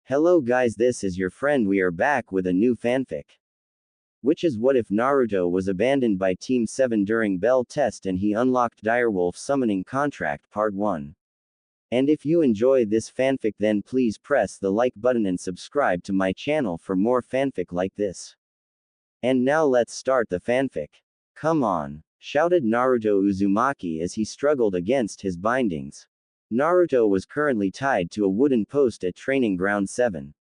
Hello guys, this is your friend. We are back with a new fanfic. Which is what if Naruto was abandoned by Team 7 during Bell test and he unlocked Direwolf summoning contract part 1. And if you enjoy this fanfic, then please press the like button and subscribe to my channel for more fanfic like this. And now let's start the fanfic. Come on, shouted Naruto Uzumaki as he struggled against his bindings. Naruto was currently tied to a wooden post at Training Ground 7.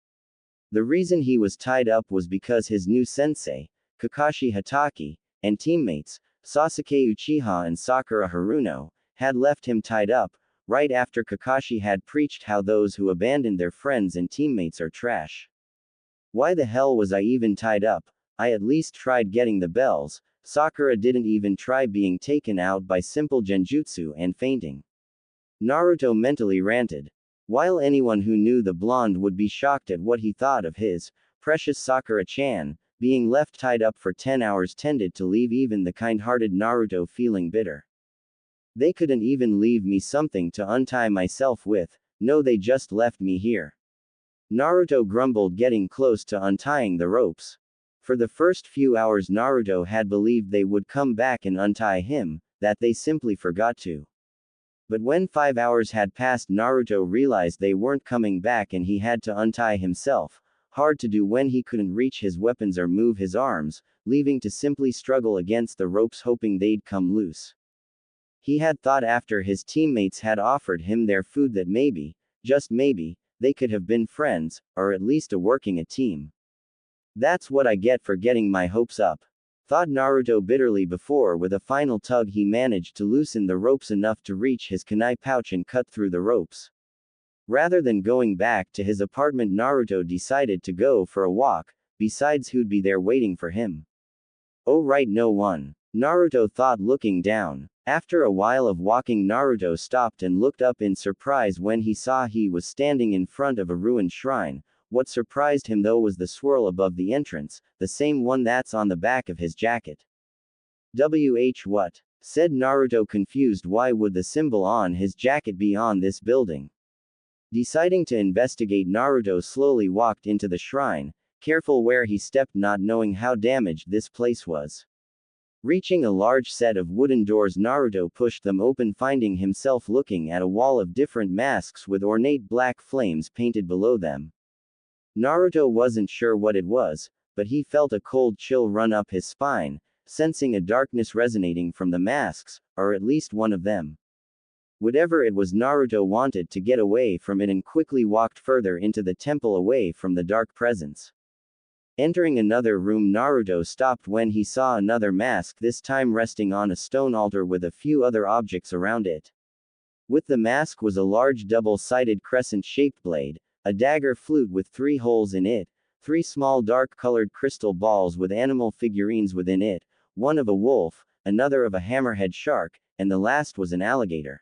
The reason he was tied up was because his new sensei, Kakashi Hatake, and teammates, Sasuke Uchiha and Sakura Haruno, had left him tied up, right after Kakashi had preached how those who abandon their friends and teammates are trash. Why the hell was I even tied up? I at least tried getting the bells. Sakura didn't even try being taken out by simple genjutsu and fainting. Naruto mentally ranted. While anyone who knew the blonde would be shocked at what he thought of his precious Sakura-chan, being left tied up for 10 hours tended to leave even the kind-hearted Naruto feeling bitter. They couldn't even leave me something to untie myself with. No, they just left me here. Naruto grumbled, getting close to untying the ropes. For the first few hours Naruto had believed they would come back and untie him, that they simply forgot to. But when 5 hours had passed, Naruto realized they weren't coming back and he had to untie himself. Hard to do when he couldn't reach his weapons or move his arms, leaving to simply struggle against the ropes hoping they'd come loose. He had thought after his teammates had offered him their food that maybe, just maybe, they could have been friends, or at least working a team. That's what I get for getting my hopes up, thought Naruto bitterly before with a final tug he managed to loosen the ropes enough to reach his kunai pouch and cut through the ropes. Rather than going back to his apartment, Naruto decided to go for a walk, besides who'd be there waiting for him? Oh right, no one. Naruto thought, looking down. After a while of walking, Naruto stopped and looked up in surprise when he saw he was standing in front of a ruined shrine. What surprised him though was the swirl above the entrance, the same one that's on the back of his jacket. What? Said Naruto, confused. Why would the symbol on his jacket be on this building? Deciding to investigate, Naruto slowly walked into the shrine, careful where he stepped, not knowing how damaged this place was. Reaching a large set of wooden doors, Naruto pushed them open, finding himself looking at a wall of different masks with ornate black flames painted below them. Naruto wasn't sure what it was, but he felt a cold chill run up his spine, sensing a darkness resonating from the masks, or at least one of them. Whatever it was, Naruto wanted to get away from it and quickly walked further into the temple away from the dark presence. Entering another room, Naruto stopped when he saw another mask, this time resting on a stone altar with a few other objects around it. With the mask was a large double-sided crescent-shaped blade, a dagger flute with 3 holes in it, 3 small dark-colored crystal balls with animal figurines within it, one of a wolf, another of a hammerhead shark, and the last was an alligator.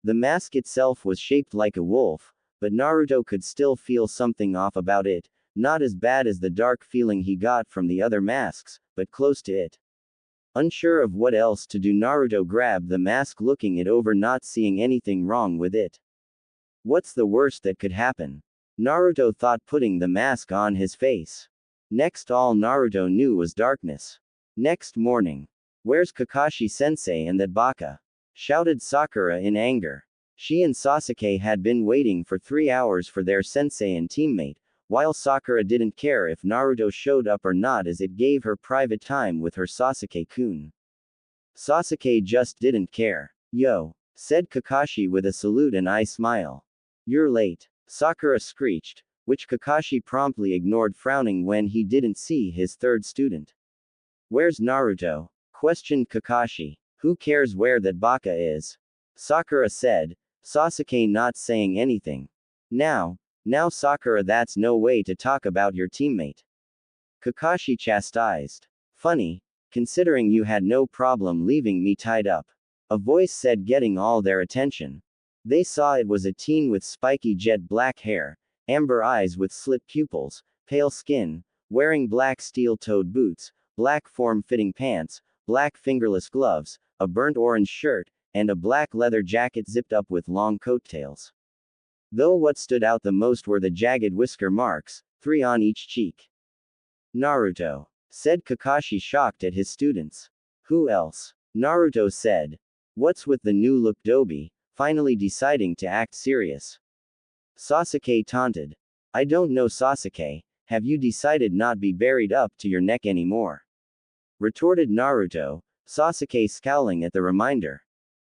The mask itself was shaped like a wolf, but Naruto could still feel something off about it, not as bad as the dark feeling he got from the other masks, but close to it. Unsure of what else to do, Naruto grabbed the mask, looking it over, not seeing anything wrong with it. What's the worst that could happen? Naruto thought, putting the mask on his face. Next, all Naruto knew was darkness. Next morning. Where's Kakashi-sensei and that baka? Shouted Sakura in anger. She and Sasuke had been waiting for 3 hours for their sensei and teammate, while Sakura didn't care if Naruto showed up or not, as it gave her private time with her Sasuke-kun. Sasuke just didn't care. Yo, said Kakashi with a salute and eye smile. You're late, Sakura screeched, which Kakashi promptly ignored, frowning when he didn't see his third student. Where's Naruto? Questioned Kakashi. Who cares where that baka is? Sakura said, Sasuke not saying anything. Now Sakura, that's no way to talk about your teammate. Kakashi chastised. Funny, considering you had no problem leaving me tied up. A voice said, getting all their attention. They saw it was a teen with spiky jet black hair, amber eyes with slit pupils, pale skin, wearing black steel-toed boots, black form-fitting pants, black fingerless gloves, a burnt orange shirt, and a black leather jacket zipped up with long coattails. Though what stood out the most were the jagged whisker marks, 3 on each cheek. Naruto, said Kakashi, shocked at his students. Who else? Naruto said. What's with the new look, Dobi, finally deciding to act serious? Sasuke taunted. I don't know, Sasuke, have you decided not be buried up to your neck anymore? Retorted Naruto, Sasuke scowling at the reminder.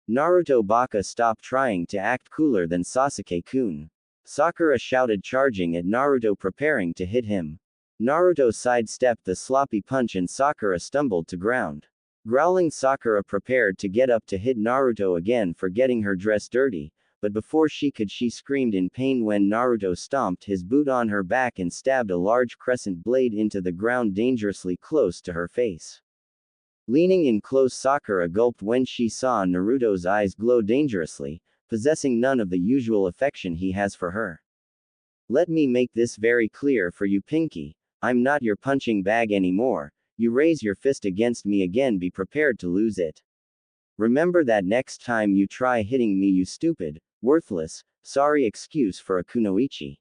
Naruto Baka, stop trying to act cooler than Sasuke-kun. Sakura shouted, charging at Naruto, preparing to hit him. Naruto sidestepped the sloppy punch and Sakura stumbled to ground. Growling, Sakura prepared to get up to hit Naruto again for getting her dress dirty, but before she could, she screamed in pain when Naruto stomped his boot on her back and stabbed a large crescent blade into the ground dangerously close to her face. Leaning in close, Sakura gulped when she saw Naruto's eyes glow dangerously, possessing none of the usual affection he has for her. Let me make this very clear for you, Pinky. I'm not your punching bag anymore. You raise your fist against me again, be prepared to lose it. Remember that next time you try hitting me, you stupid, worthless, sorry excuse for a kunoichi.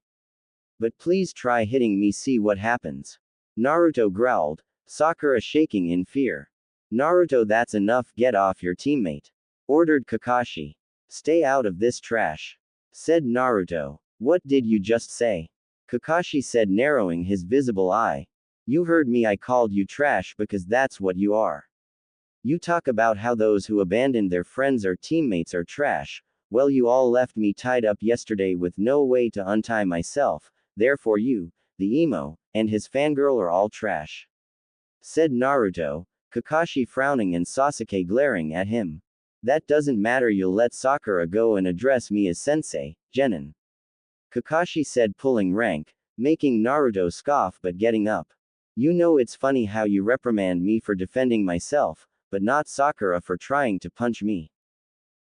But please try hitting me, see what happens. Naruto growled, Sakura shaking in fear. Naruto, that's enough, get off your teammate. Ordered Kakashi. Stay out of this trash. Said Naruto. What did you just say? Kakashi said, narrowing his visible eye. You heard me, I called you trash because that's what you are. You talk about how those who abandoned their friends or teammates are trash. Well, you all left me tied up yesterday with no way to untie myself, therefore you, the emo, and his fangirl are all trash. Said Naruto, Kakashi frowning and Sasuke glaring at him. That doesn't matter, you'll let Sakura go and address me as sensei, Genin. Kakashi said, pulling rank, making Naruto scoff but getting up. You know, it's funny how you reprimand me for defending myself, but not Sakura for trying to punch me.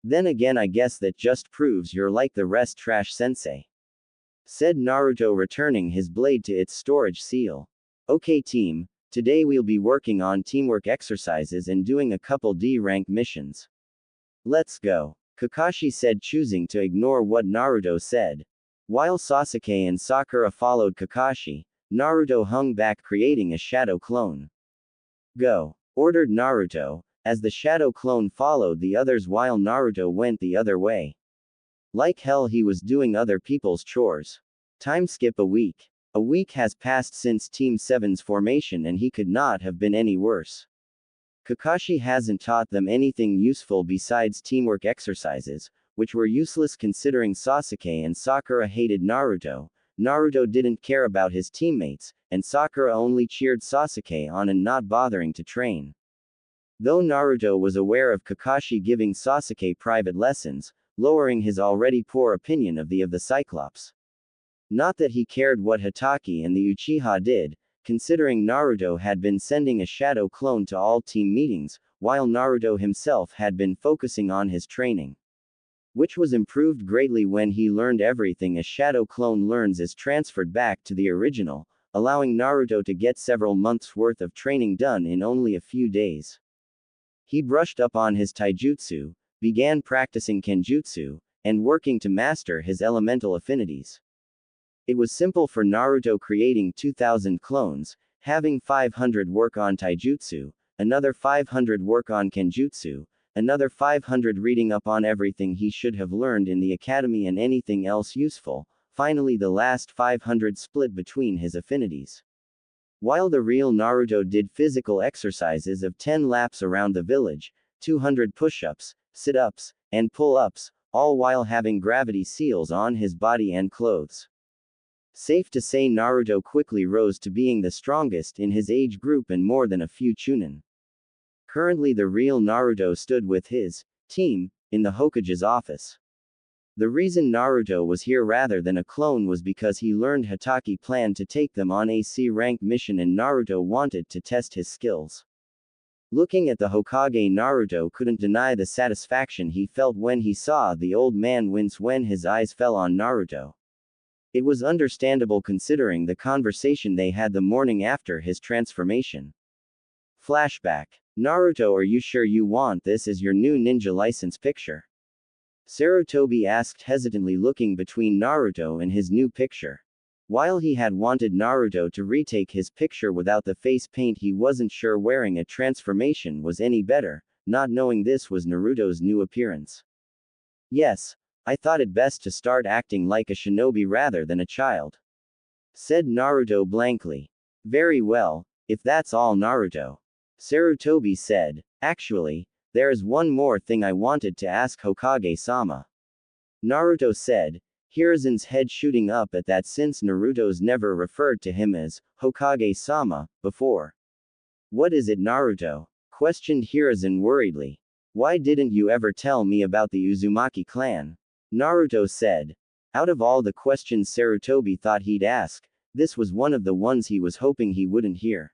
Then again, I guess that just proves you're like the rest, trash sensei. Said Naruto, returning his blade to its storage seal. Okay team, today we'll be working on teamwork exercises and doing a couple D-rank missions. Let's go. Kakashi said, choosing to ignore what Naruto said. While Sasuke and Sakura followed Kakashi, Naruto hung back, creating a shadow clone. Go, ordered Naruto, as the shadow clone followed the others while Naruto went the other way. Like hell, he was doing other people's chores. Time skip a week. A week has passed since Team 7's formation and he could not have been any worse. Kakashi hasn't taught them anything useful besides teamwork exercises, which were useless considering Sasuke and Sakura hated Naruto. Naruto didn't care about his teammates, and Sakura only cheered Sasuke on and not bothering to train. Though Naruto was aware of Kakashi giving Sasuke private lessons, lowering his already poor opinion of the Cyclops. Not that he cared what Hotake and the Uchiha did, considering Naruto had been sending a shadow clone to all team meetings, while Naruto himself had been focusing on his training. Which was improved greatly when he learned everything a shadow clone learns is transferred back to the original, allowing Naruto to get several months' worth of training done in only a few days. He brushed up on his taijutsu, began practicing kenjutsu, and working to master his elemental affinities. It was simple for Naruto, creating 2,000 clones, having 500 work on taijutsu, another 500 work on kenjutsu, another 500 reading up on everything he should have learned in the academy and anything else useful, finally the last 500 split between his affinities. While the real Naruto did physical exercises of 10 laps around the village, 200 push-ups, sit-ups, and pull-ups, all while having gravity seals on his body and clothes. Safe to say Naruto quickly rose to being the strongest in his age group and more than a few Chunin. Currently the real Naruto stood with his team in the Hokage's office. The reason Naruto was here rather than a clone was because he learned Hotake planned to take them on a C-rank mission and Naruto wanted to test his skills. Looking at the Hokage, Naruto couldn't deny the satisfaction he felt when he saw the old man wince when his eyes fell on Naruto. It was understandable considering the conversation they had the morning after his transformation. Flashback. Naruto, are you sure you want this as your new ninja license picture? Sarutobi asked hesitantly, looking between Naruto and his new picture. While he had wanted Naruto to retake his picture without the face paint, he wasn't sure wearing a transformation was any better, not knowing this was Naruto's new appearance. Yes, I thought it best to start acting like a shinobi rather than a child, said Naruto blankly. Very well, if that's all, Naruto. Sarutobi said. Actually, there is one more thing I wanted to ask Hokage-sama. Naruto said, Hiruzen's head shooting up at that since Naruto's never referred to him as Hokage-sama before. What is it, Naruto? Questioned Hiruzen worriedly. Why didn't you ever tell me about the Uzumaki clan? Naruto said. Out of all the questions Sarutobi thought he'd ask, this was one of the ones he was hoping he wouldn't hear.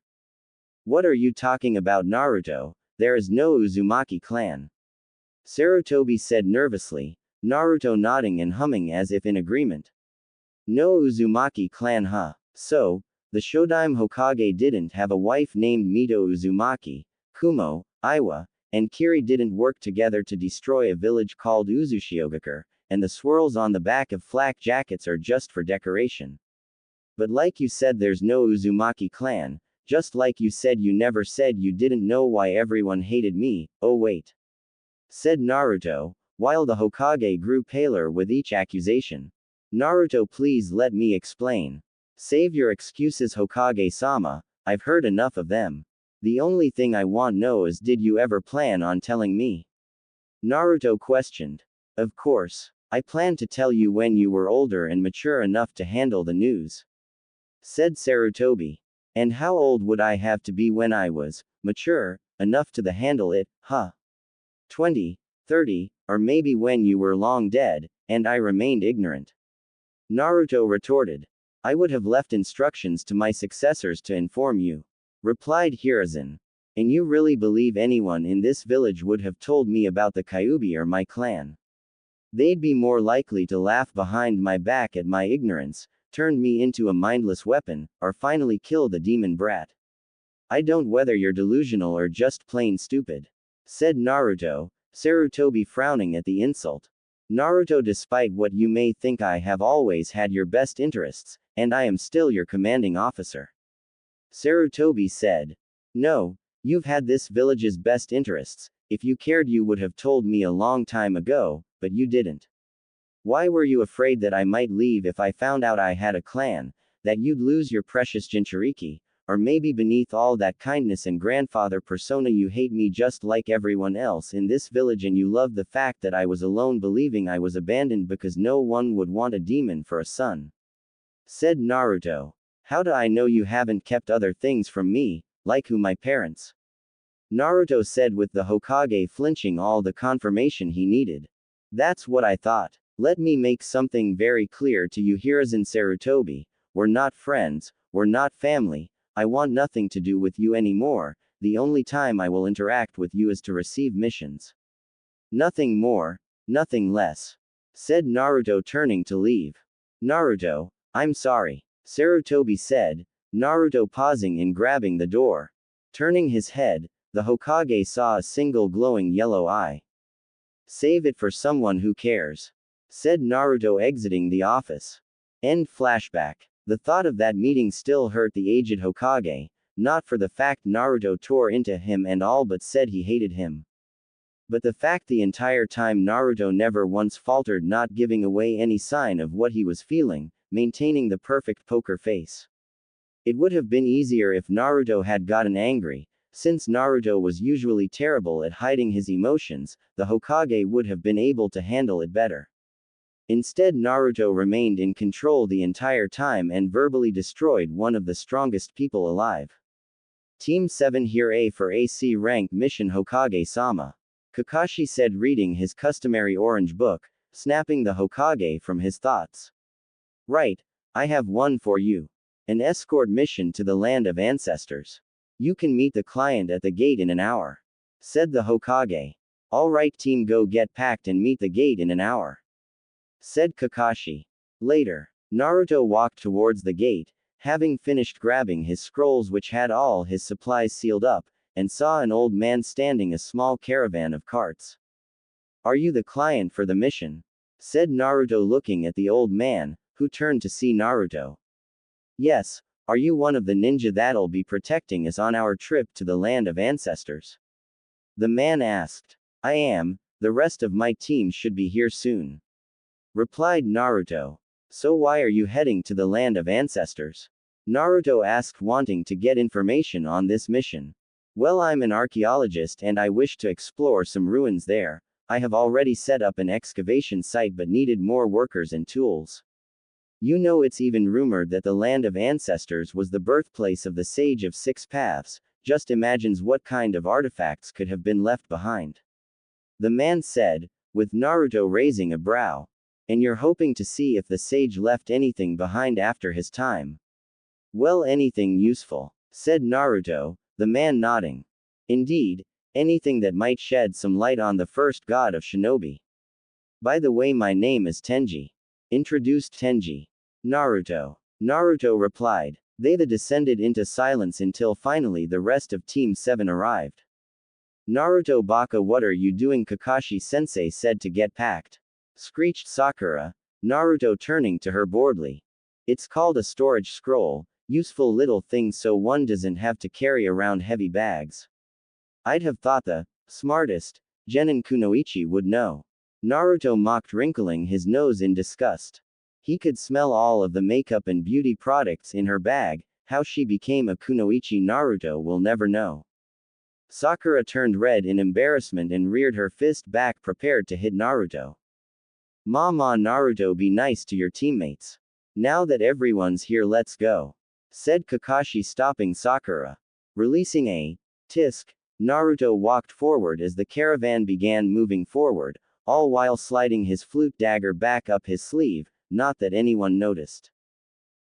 What are you talking about, Naruto? There is no Uzumaki clan. Sarutobi said nervously, Naruto nodding and humming as if in agreement. No Uzumaki clan, huh? So, the Shodaime Hokage didn't have a wife named Mito Uzumaki, Kumo, Iwa, and Kiri didn't work together to destroy a village called Uzushiogakure, and the swirls on the back of flak jackets are just for decoration. But like you said, there's no Uzumaki clan, just like you said you never said you didn't know why everyone hated me. Oh wait, said Naruto, while the Hokage grew paler with each accusation. Naruto, please let me explain. Save your excuses, Hokage-sama, I've heard enough of them. The only thing I want to know is, did you ever plan on telling me? Naruto questioned. Of course, I planned to tell you when you were older and mature enough to handle the news, said Sarutobi. And how old would I have to be when I was mature enough to handle it, huh? 20, 30, or maybe when you were long dead, and I remained ignorant. Naruto retorted. I would have left instructions to my successors to inform you, replied Hiruzen. And you really believe anyone in this village would have told me about the Kyuubi or my clan? They'd be more likely to laugh behind my back at my ignorance, turn me into a mindless weapon, or finally kill the demon brat. I don't whether you're delusional or just plain stupid, said Naruto, Sarutobi frowning at the insult. Naruto, despite what you may think, I have always had your best interests, and I am still your commanding officer. Sarutobi said. No, you've had this village's best interests. If you cared you would have told me a long time ago, but you didn't. Why were you afraid that I might leave if I found out I had a clan, that you'd lose your precious Jinchuriki, or maybe beneath all that kindness and grandfather persona you hate me just like everyone else in this village, and you love the fact that I was alone, believing I was abandoned because no one would want a demon for a son? Said Naruto. How do I know you haven't kept other things from me, like who, my parents? Naruto said, with the Hokage flinching all the confirmation he needed. That's what I thought. Let me make something very clear to you, Hiruzen Sarutobi. We're not friends, we're not family. I want nothing to do with you anymore. The only time I will interact with you is to receive missions. Nothing more, nothing less, said Naruto, turning to leave. Naruto, I'm sorry, Sarutobi said, Naruto pausing and grabbing the door. Turning his head, the Hokage saw a single glowing yellow eye. Save it for someone who cares, said Naruto, exiting the office. End flashback. The thought of that meeting still hurt the aged Hokage, not for the fact Naruto tore into him and all but said he hated him, but the fact the entire time Naruto never once faltered, not giving away any sign of what he was feeling, maintaining the perfect poker face. It would have been easier if Naruto had gotten angry. Since Naruto was usually terrible at hiding his emotions, the Hokage would have been able to handle it better. Instead, Naruto remained in control the entire time and verbally destroyed one of the strongest people alive. Team 7 here, A for AC rank mission, Hokage-sama. Kakashi said, reading his customary orange book, snapping the Hokage from his thoughts. Right, I have one for you. An escort mission to the land of ancestors. You can meet the client at the gate in an hour, said the Hokage. All right team, go get packed and meet the gate in an hour, said Kakashi. Later, Naruto walked towards the gate, having finished grabbing his scrolls which had all his supplies sealed up, and saw an old man standing a small caravan of carts. Are you the client for the mission? Said Naruto looking at the old man, who turned to see Naruto. Yes, are you one of the ninja that'll be protecting us on our trip to the land of ancestors? The man asked. I am, the rest of my team should be here soon. Replied Naruto. So why are you heading to the land of ancestors? Naruto asked, wanting to get information on this mission. Well, I'm an archaeologist and I wish to explore some ruins there. I have already set up an excavation site but needed more workers and tools. You know, it's even rumored that the land of ancestors was the birthplace of the Sage of Six Paths. Just imagines what kind of artifacts could have been left behind. The man said, with Naruto raising a brow. And you're hoping to see if the sage left anything behind after his time? Well, anything useful, said Naruto, the man nodding. Indeed, anything that might shed some light on the first god of shinobi. By the way, my name is Tenji. Introduced Tenji. Naruto. Naruto replied. They descended into silence until finally the rest of Team 7 arrived. Naruto Baka, what are you doing? Kakashi-sensei said. To get packed. Screeched Sakura, Naruto turning to her boredly. It's called a storage scroll, useful little thing so one doesn't have to carry around heavy bags. I'd have thought the smartest Genin Kunoichi would know. Naruto mocked, wrinkling his nose in disgust. He could smell all of the makeup and beauty products in her bag. How she became a Kunoichi Naruto will never know. Sakura turned red in embarrassment and reared her fist back, prepared to hit Naruto. Mama, Naruto, be nice to your teammates. Now that everyone's here, let's go. Said Kakashi, stopping Sakura. Releasing a tisk, Naruto walked forward as the caravan began moving forward, all while sliding his flute dagger back up his sleeve, not that anyone noticed.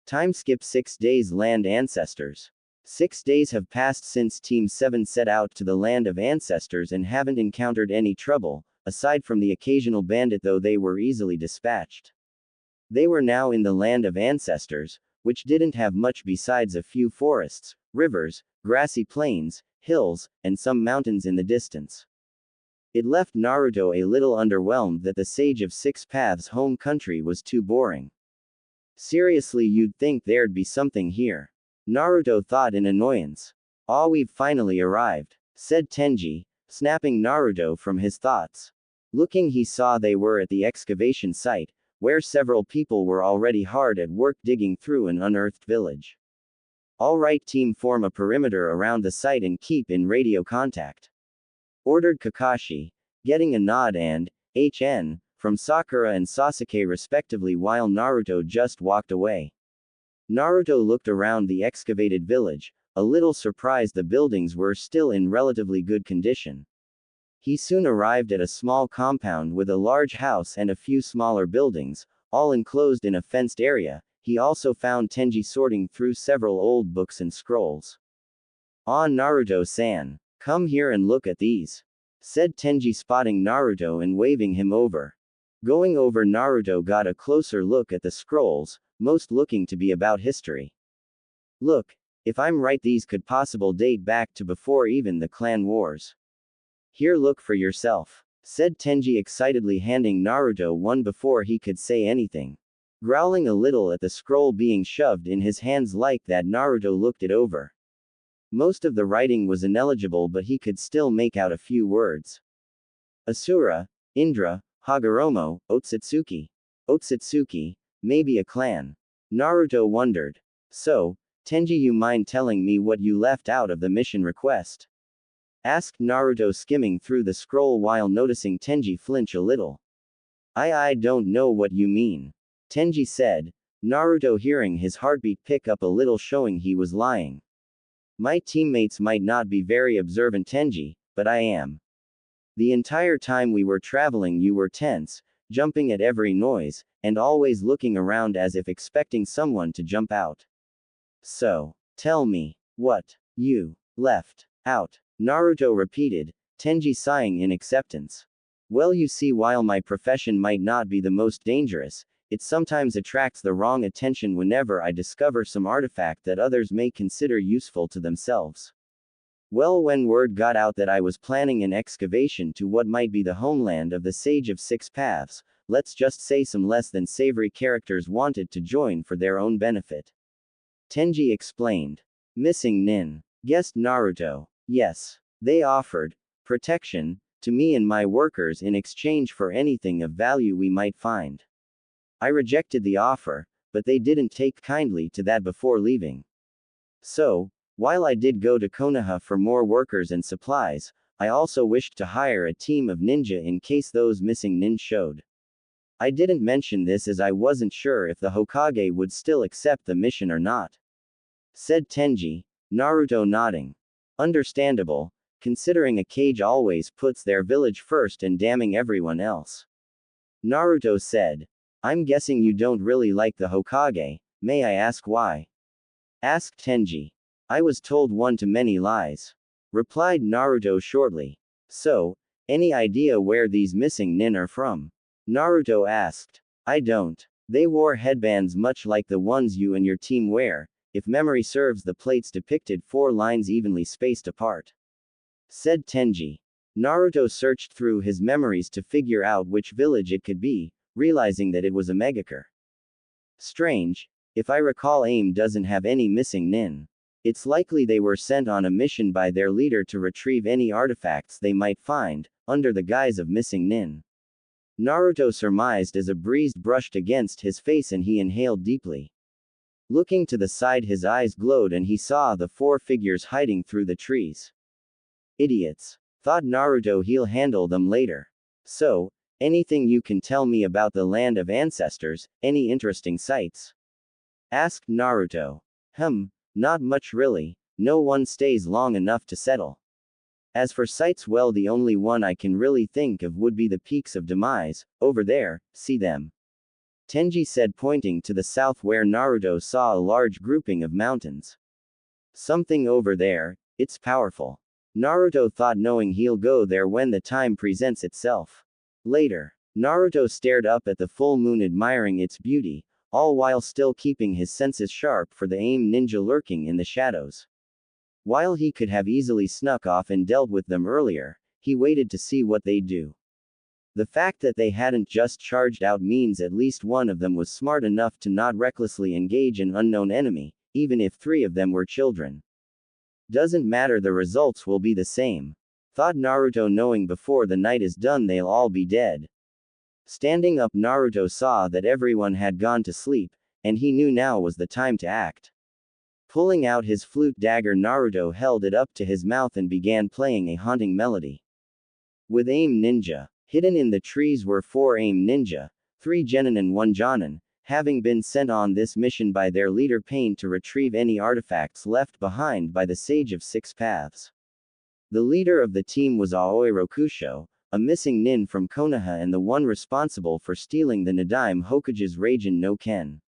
Time skip 6 days. Land ancestors. 6 days have passed since Team 7 set out to the land of ancestors and haven't encountered any trouble. Aside from the occasional bandit, though, they were easily dispatched. They were now in the land of ancestors, which didn't have much besides a few forests, rivers, grassy plains, hills, and some mountains in the distance. It left Naruto a little underwhelmed that the Sage of Six Paths' home country was too boring. Seriously, you'd think there'd be something here. Naruto thought in annoyance. Ah, we've finally arrived, said Tenji, snapping Naruto from his thoughts. Looking, he saw they were at the excavation site, where several people were already hard at work digging through an unearthed village. All right, team, form a perimeter around the site and keep in radio contact. Ordered Kakashi, getting a nod and HN from Sakura and Sasuke respectively, while Naruto just walked away. Naruto looked around the excavated village, a little surprised the buildings were still in relatively good condition. He soon arrived at a small compound with a large house and a few smaller buildings, all enclosed in a fenced area. He also found Tenji sorting through several old books and scrolls. Ah, Naruto-san. Come here and look at these, said Tenji, spotting Naruto and waving him over. Going over, Naruto got a closer look at the scrolls, most looking to be about history. Look, if I'm right, these could possibly date back to before even the clan wars. Here, look for yourself, said Tenji excitedly, handing Naruto one before he could say anything. Growling a little at the scroll being shoved in his hands like that, Naruto looked it over. Most of the writing was ineligible, but he could still make out a few words. Asura, Indra, Hagoromo, Otsutsuki. Otsutsuki, maybe a clan. Naruto wondered. So, Tenji, you mind telling me what you left out of the mission request? Asked Naruto, skimming through the scroll while noticing Tenji flinch a little. I don't know what you mean, Tenji said, Naruto hearing his heartbeat pick up a little, showing he was lying. My teammates might not be very observant, Tenji, but I am. The entire time we were traveling you were tense, jumping at every noise, and always looking around as if expecting someone to jump out. So, tell me, what you left out? Naruto repeated, Tenji sighing in acceptance. Well, you see, while my profession might not be the most dangerous, it sometimes attracts the wrong attention whenever I discover some artifact that others may consider useful to themselves. Well, when word got out that I was planning an excavation to what might be the homeland of the Sage of Six Paths, let's just say some less than savory characters wanted to join for their own benefit. Tenji explained. Missing nin. Guessed Naruto. Yes. They offered protection to me and my workers in exchange for anything of value we might find. I rejected the offer, but they didn't take kindly to that before leaving. So, while I did go to Konoha for more workers and supplies, I also wished to hire a team of ninja in case those missing nin showed. I didn't mention this as I wasn't sure if the Hokage would still accept the mission or not. Said Tenji, Naruto nodding. Understandable, considering a Kage always puts their village first and damning everyone else. Naruto said. I'm guessing you don't really like the Hokage, may I ask why? Asked Tenji. I was told one too many lies. Replied Naruto shortly. So, any idea where these missing nin are from? Naruto asked. I don't. They wore headbands much like the ones you and your team wear, if memory serves the plates depicted 4 lines evenly spaced apart. Said Tenji. Naruto searched through his memories to figure out which village it could be, realizing that it was a megakure. Strange. If I recall, AIM doesn't have any missing nin. It's likely they were sent on a mission by their leader to retrieve any artifacts they might find, under the guise of missing nin. Naruto surmised as a breeze brushed against his face and he inhaled deeply. Looking to the side, his eyes glowed and he saw the 4 figures hiding through the trees. Idiots. Thought Naruto, he'll handle them later. So, anything you can tell me about the land of ancestors, any interesting sights? Asked Naruto. Not much really, no one stays long enough to settle. As for sights, well, the only one I can really think of would be the peaks of Demise, over there, see them. Tenji said, pointing to the south where Naruto saw a large grouping of mountains. Something over there, it's powerful. Naruto thought, knowing he'll go there when the time presents itself. Later, Naruto stared up at the full moon, admiring its beauty, all while still keeping his senses sharp for the AIM ninja lurking in the shadows. While he could have easily snuck off and dealt with them earlier, he waited to see what they'd do. The fact that they hadn't just charged out means at least one of them was smart enough to not recklessly engage an unknown enemy, even if 3 of them were children. Doesn't matter, the results will be the same. Thought Naruto, knowing before the night is done they'll all be dead. Standing up, Naruto saw that everyone had gone to sleep, and he knew now was the time to act. Pulling out his flute dagger, Naruto held it up to his mouth and began playing a haunting melody. With AIM ninja. Hidden in the trees were 4 AIM ninja, 3 genin and 1 jonin, having been sent on this mission by their leader Pain to retrieve any artifacts left behind by the Sage of Six Paths. The leader of the team was Aoi Rokusho, a missing nin from Konoha and the one responsible for stealing the Nadaime Hokage's Raijin no Ken.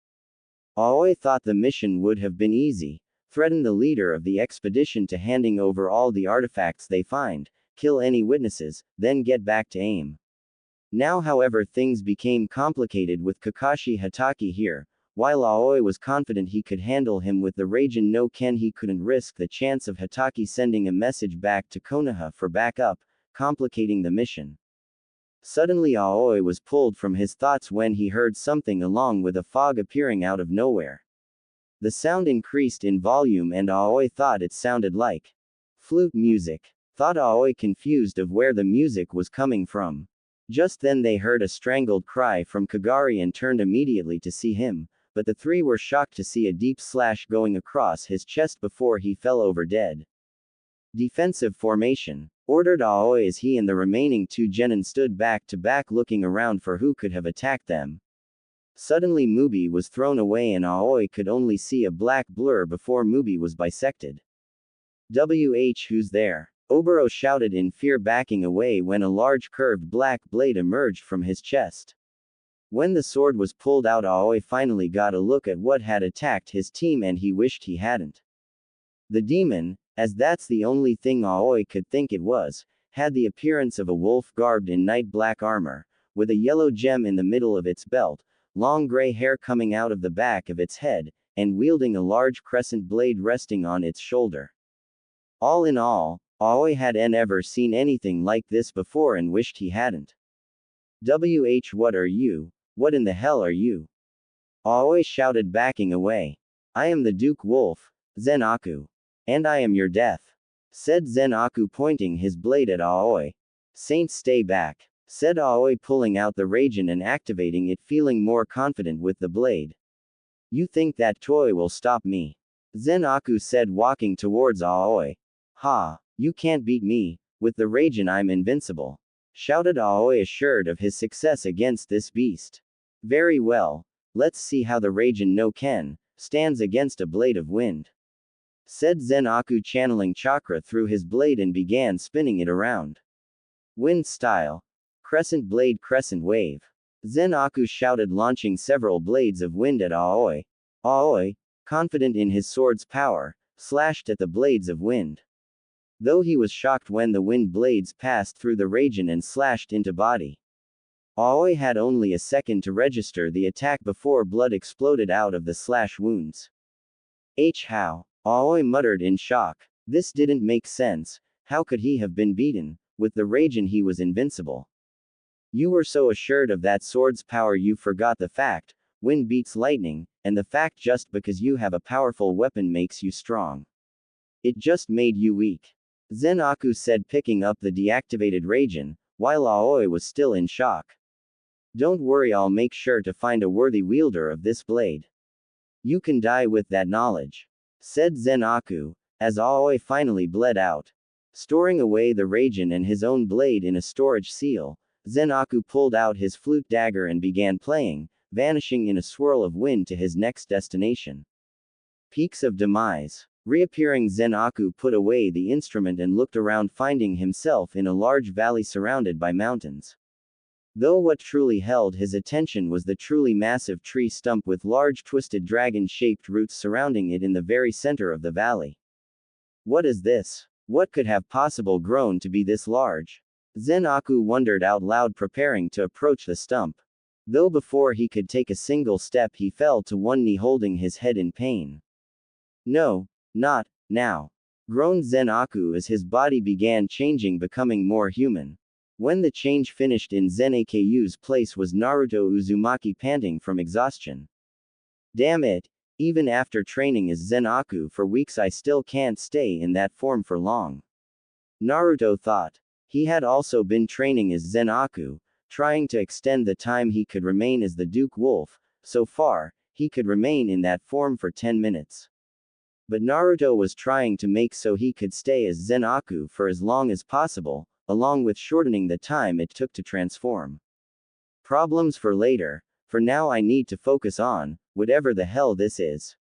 Aoi thought the mission would have been easy: threaten the leader of the expedition to handing over all the artifacts they find, kill any witnesses, then get back to AIM. Now, however, things became complicated with Kakashi Hatake here. While Aoi was confident he could handle him with the Raijin no Ken, he couldn't risk the chance of Hatake sending a message back to Konoha for backup, complicating the mission. Suddenly Aoi was pulled from his thoughts when he heard something along with a fog appearing out of nowhere. The sound increased in volume and Aoi thought it sounded like flute music. Thought Aoi, confused of where the music was coming from. Just then they heard a strangled cry from Kagari and turned immediately to see him, but the 3 were shocked to see a deep slash going across his chest before he fell over dead. Defensive formation, ordered Aoi as he and the remaining 2 genin stood back to back looking around for who could have attacked them. Suddenly Mubi was thrown away and Aoi could only see a black blur before Mubi was bisected. Who's there? Oboro shouted in fear, backing away when a large curved black blade emerged from his chest. When the sword was pulled out, Aoi finally got a look at what had attacked his team and he wished he hadn't. The demon, as that's the only thing Aoi could think it was, had the appearance of a wolf garbed in night black armor, with a yellow gem in the middle of its belt, long gray hair coming out of the back of its head, and wielding a large crescent blade resting on its shoulder. All in all, Aoi hadn't ever seen anything like this before and wished he hadn't. What are you? What in the hell are you? Aoi shouted, backing away. I am the Duke Wolf, Zenaku. And I am your death, said Zenaku, pointing his blade at Aoi. Saint, stay back, said Aoi, pulling out the Raijin and activating it, feeling more confident with the blade. You think that toy will stop me? Zenaku said, walking towards Aoi. Ha, you can't beat me, with the Raijin I'm invincible, shouted Aoi, assured of his success against this beast. Very well, let's see how the Raijin no Ken stands against a blade of wind, said Zenaku, channeling chakra through his blade and began spinning it around. Wind style. Crescent blade, crescent wave, Zenaku shouted, launching several blades of wind at Aoi. Aoi, confident in his sword's power, slashed at the blades of wind. Though he was shocked when the wind blades passed through the Raijin and slashed into body. Aoi had only a second to register the attack before blood exploded out of the slash wounds. How? Aoi muttered in shock. This didn't make sense. How could he have been beaten? With the Raijin he was invincible. You were so assured of that sword's power you forgot the fact, wind beats lightning, and the fact just because you have a powerful weapon makes you strong. It just made you weak, Zenaku said, picking up the deactivated Raijin, while Aoi was still in shock. Don't worry, I'll make sure to find a worthy wielder of this blade. You can die with that knowledge, said Zenaku, as Aoi finally bled out. Storing away the Raijin and his own blade in a storage seal, Zenaku pulled out his flute dagger and began playing, vanishing in a swirl of wind to his next destination. Peaks of Demise. Reappearing, Zenaku put away the instrument and looked around, finding himself in a large valley surrounded by mountains. Though what truly held his attention was the truly massive tree stump with large twisted dragon-shaped roots surrounding it in the very center of the valley. What is this? What could have possibly grown to be this large? Zenaku wondered out loud, preparing to approach the stump. Though before he could take a single step he fell to one knee, holding his head in pain. No, not now, groaned Zenaku as his body began changing, becoming more human. When the change finished, in Zenaku's place was Naruto Uzumaki, panting from exhaustion. Damn it, even after training as Zenaku for weeks I still can't stay in that form for long, Naruto thought. He had also been training as Zenaku, trying to extend the time he could remain as the Duke Wolf. So far, he could remain in that form for 10 minutes. But Naruto was trying to make so he could stay as Zenaku for as long as possible, along with shortening the time it took to transform. Problems for later. For now I need to focus on whatever the hell this is,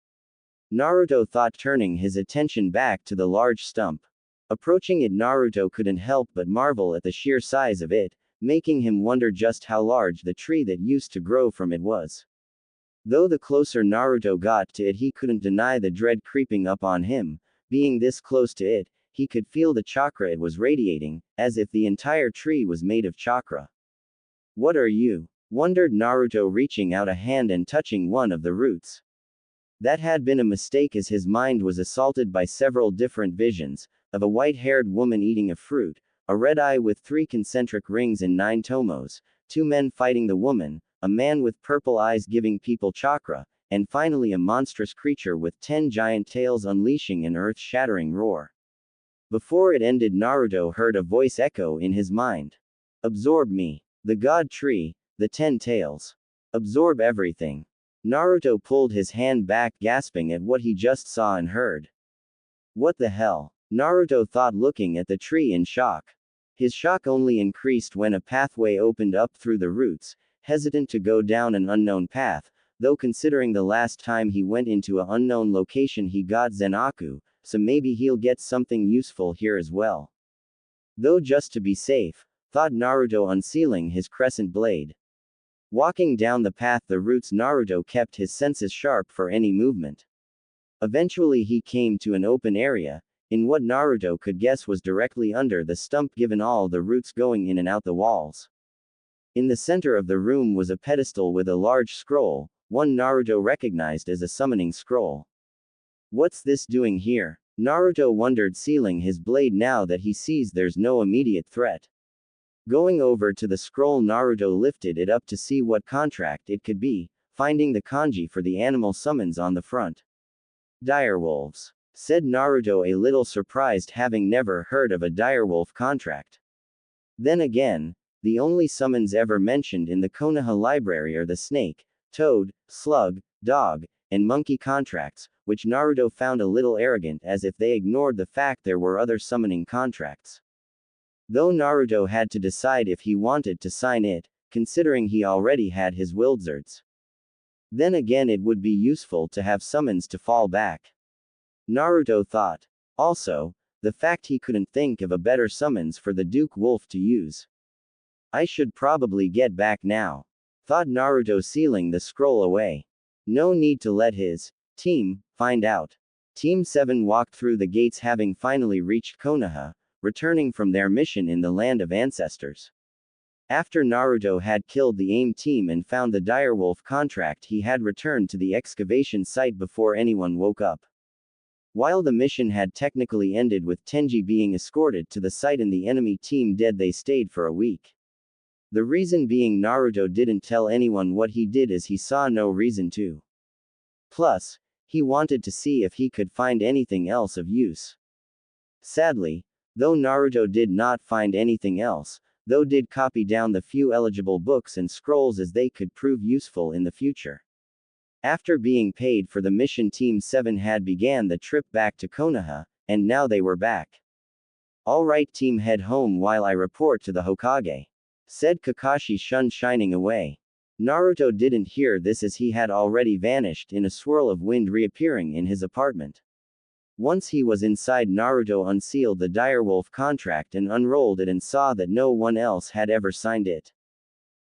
Naruto thought, turning his attention back to the large stump. Approaching it, Naruto couldn't help but marvel at the sheer size of it, making him wonder just how large the tree that used to grow from it was. Though the closer Naruto got to it, he couldn't deny the dread creeping up on him. Being this close to it, he could feel the chakra it was radiating, as if the entire tree was made of chakra. What are you? Wondered Naruto, reaching out a hand and touching one of the roots. That had been a mistake, as his mind was assaulted by several different visions, of a white-haired woman eating a fruit, a red eye with 3 concentric rings and 9 tomos, 2 men fighting the woman, a man with purple eyes giving people chakra, and finally a monstrous creature with 10 giant tails unleashing an earth-shattering roar. Before it ended, Naruto heard a voice echo in his mind. Absorb me. The god tree, the 10 tails. Absorb everything. Naruto pulled his hand back, gasping at what he just saw and heard. What the hell? Naruto thought, looking at the tree in shock. His shock only increased when a pathway opened up through the roots, hesitant to go down an unknown path, though considering the last time he went into an unknown location he got Zenaku, so maybe he'll get something useful here as well. Though just to be safe, thought Naruto, unsealing his crescent blade. Walking down the path the roots, Naruto kept his senses sharp for any movement. Eventually he came to an open area, in what Naruto could guess was directly under the stump, given all the roots going in and out the walls. In the center of the room was a pedestal with a large scroll, one Naruto recognized as a summoning scroll. What's this doing here? Naruto wondered, sealing his blade now that he sees there's no immediate threat. Going over to the scroll, Naruto lifted it up to see what contract it could be, finding the kanji for the animal summons on the front. Direwolves, said Naruto, a little surprised, having never heard of a direwolf contract. Then again, the only summons ever mentioned in the Konoha library are the snake, toad, slug, dog, and monkey contracts, which Naruto found a little arrogant, as if they ignored the fact there were other summoning contracts. Though Naruto had to decide if he wanted to sign it, considering he already had his Wildzards. Then again, it would be useful to have summons to fall back. Naruto thought. Also, the fact he couldn't think of a better summons for the Duke Wolf to use. I should probably get back now, thought Naruto, sealing the scroll away. No need to let his team find out. Team 7 walked through the gates, having finally reached Konoha, returning from their mission in the Land of Ancestors. After Naruto had killed the AIM team and found the Direwolf contract, he had returned to the excavation site before anyone woke up. While the mission had technically ended with Tenji being escorted to the site and the enemy team dead, they stayed for a week. The reason being Naruto didn't tell anyone what he did, as he saw no reason to. Plus, he wanted to see if he could find anything else of use. Sadly, though Naruto did not find anything else, though did copy down the few eligible books and scrolls as they could prove useful in the future. After being paid for the mission, Team 7 had began the trip back to Konoha, and now they were back. Alright team, head home while I report to the Hokage, said Kakashi Shun, shining away. Naruto didn't hear this, as he had already vanished in a swirl of wind, reappearing in his apartment. Once he was inside, Naruto unsealed the Direwolf contract and unrolled it and saw that no one else had ever signed it.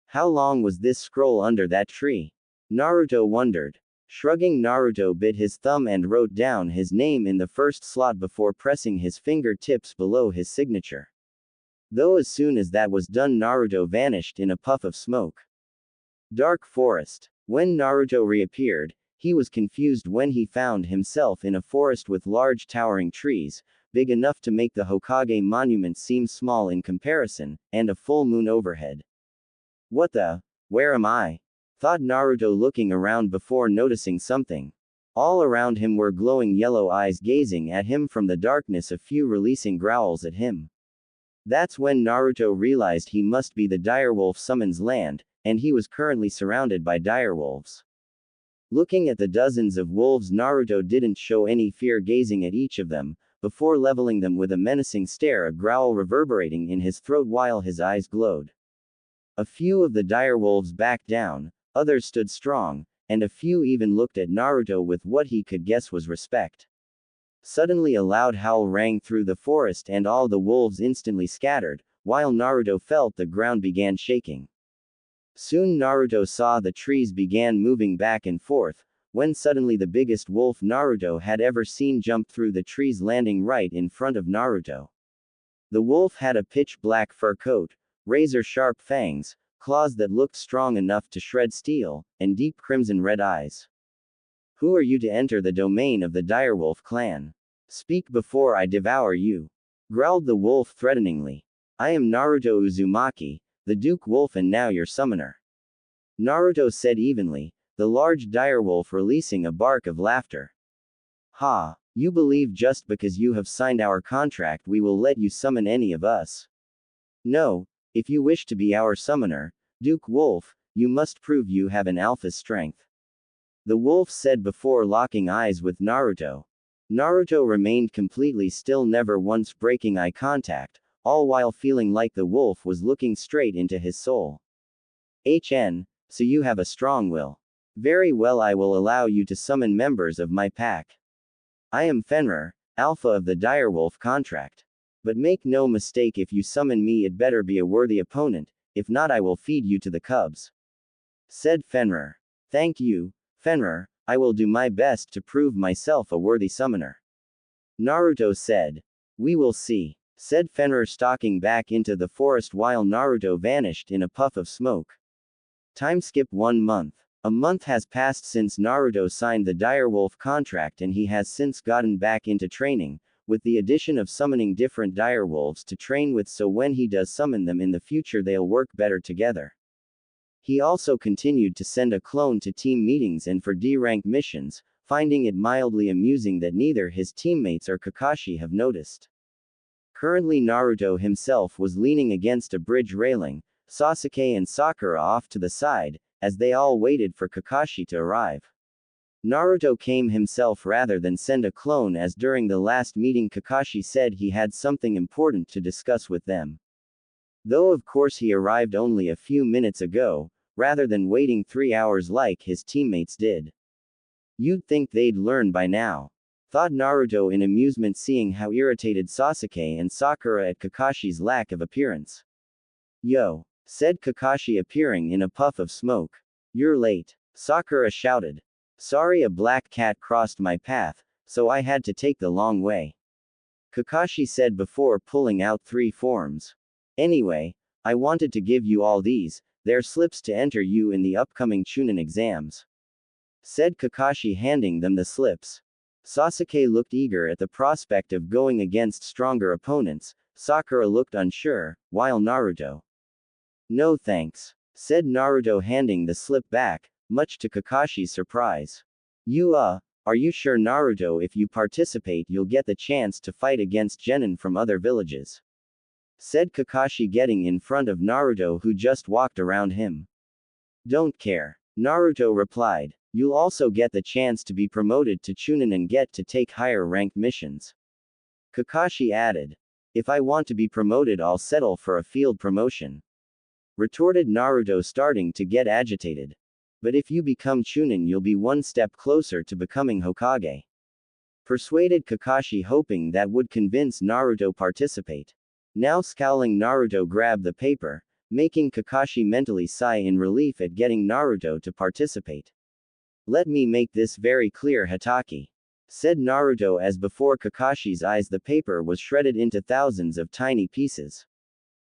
How long was this scroll under that tree? Naruto wondered. Shrugging, Naruto bit his thumb and wrote down his name in the first slot before pressing his fingertips below his signature. Though as soon as that was done, Naruto vanished in a puff of smoke. Dark forest. When Naruto reappeared, he was confused when he found himself in a forest with large towering trees, big enough to make the Hokage monument seem small in comparison, and a full moon overhead. What the? Where am I? Thought Naruto, looking around before noticing something. All around him were glowing yellow eyes gazing at him from the darkness, a few releasing growls at him. That's when Naruto realized he must be the Direwolf summons land, and he was currently surrounded by direwolves. Looking at the dozens of wolves, Naruto didn't show any fear, gazing at each of them, before leveling them with a menacing stare, a growl reverberating in his throat while his eyes glowed. A few of the direwolves backed down, others stood strong, and a few even looked at Naruto with what he could guess was respect. Suddenly a loud howl rang through the forest and all the wolves instantly scattered, while Naruto felt the ground began shaking. Soon Naruto saw the trees began moving back and forth, when suddenly the biggest wolf Naruto had ever seen jumped through the trees, landing right in front of Naruto. The wolf had a pitch black fur coat, razor-sharp fangs, claws that looked strong enough to shred steel, and deep crimson-red eyes. Who are you to enter the domain of the Direwolf clan? Speak before I devour you, growled the wolf threateningly. I am Naruto Uzumaki, the Duke Wolf, and now your summoner, Naruto said evenly, the large direwolf releasing a bark of laughter. Ha! You believe just because you have signed our contract we will let you summon any of us? No, if you wish to be our summoner, Duke Wolf, you must prove you have an alpha's strength, the wolf said before locking eyes with Naruto. Naruto remained completely still, never once breaking eye contact, all while feeling like the wolf was looking straight into his soul. So you have a strong will. Very well, I will allow you to summon members of my pack. I am Fenrir, Alpha of the Direwolf contract. But make no mistake, if you summon me it better be a worthy opponent, if not I will feed you to the cubs, said Fenrir. Thank you, Fenrir, I will do my best to prove myself a worthy summoner, Naruto said. We will see, said Fenrir, stalking back into the forest while Naruto vanished in a puff of smoke. Time skip 1 month. A month has passed since Naruto signed the Direwolf contract and he has since gotten back into training, with the addition of summoning different direwolves to train with, so when he does summon them in the future they'll work better together. He also continued to send a clone to team meetings and for D-rank missions, finding it mildly amusing that neither his teammates or Kakashi have noticed. Currently Naruto himself was leaning against a bridge railing, Sasuke and Sakura off to the side, as they all waited for Kakashi to arrive. Naruto came himself rather than send a clone, as during the last meeting Kakashi said he had something important to discuss with them. Though of course he arrived only a few minutes ago, rather than waiting 3 hours like his teammates did. You'd think they'd learn by now, thought Naruto in amusement, seeing how irritated Sasuke and Sakura at Kakashi's lack of appearance. Yo, said Kakashi appearing in a puff of smoke. You're late, Sakura shouted. Sorry, a black cat crossed my path, so I had to take the long way, Kakashi said before pulling out 3 forms. Anyway, I wanted to give you all these, they're slips to enter you in the upcoming Chunin exams, said Kakashi, handing them the slips. Sasuke looked eager at the prospect of going against stronger opponents. Sakura looked unsure, while Naruto. No thanks, said Naruto, handing the slip back, much to Kakashi's surprise. Are you sure, Naruto? If you participate you'll get the chance to fight against genin from other villages, said Kakashi, getting in front of Naruto who just walked around him. Don't care, Naruto replied. You'll also get the chance to be promoted to Chunin and get to take higher ranked missions, Kakashi added. If I want to be promoted I'll settle for a field promotion, retorted Naruto, starting to get agitated. But if you become Chunin you'll be one step closer to becoming Hokage, persuaded Kakashi, hoping that would convince Naruto participate. Now scowling, Naruto grabbed the paper, making Kakashi mentally sigh in relief at getting Naruto to participate. Let me make this very clear, Hatake, said Naruto, as before Kakashi's eyes the paper was shredded into thousands of tiny pieces.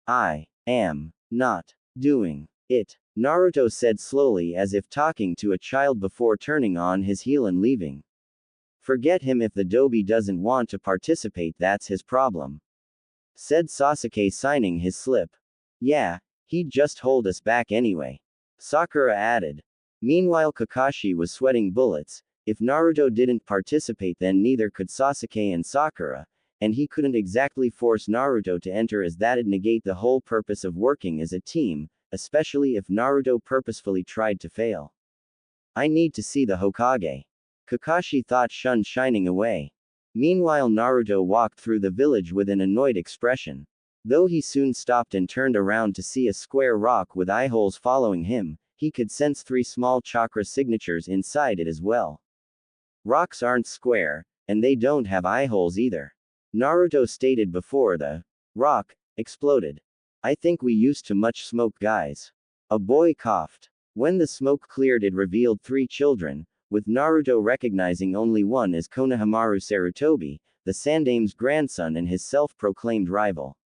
I am not doing it, Naruto said slowly, as if talking to a child, before turning on his heel and leaving. Forget him. If the Dobi doesn't want to participate, that's his problem, said Sasuke, signing his slip. Yeah, he'd just hold us back anyway, Sakura added. Meanwhile Kakashi was sweating bullets. If Naruto didn't participate then neither could Sasuke and Sakura, and he couldn't exactly force Naruto to enter, as that'd negate the whole purpose of working as a team, especially if Naruto purposefully tried to fail. I need to see the Hokage, Kakashi thought, shining away. Meanwhile Naruto walked through the village with an annoyed expression. Though he soon stopped and turned around to see a square rock with eye holes following him, he could sense 3 small chakra signatures inside it as well. Rocks aren't square, and they don't have eye holes either, Naruto stated before the rock exploded. I think we used too much smoke, guys, a boy coughed. When the smoke cleared it revealed 3 children, with Naruto recognizing only one as Konohamaru Sarutobi, the Sandame's grandson and his self-proclaimed rival.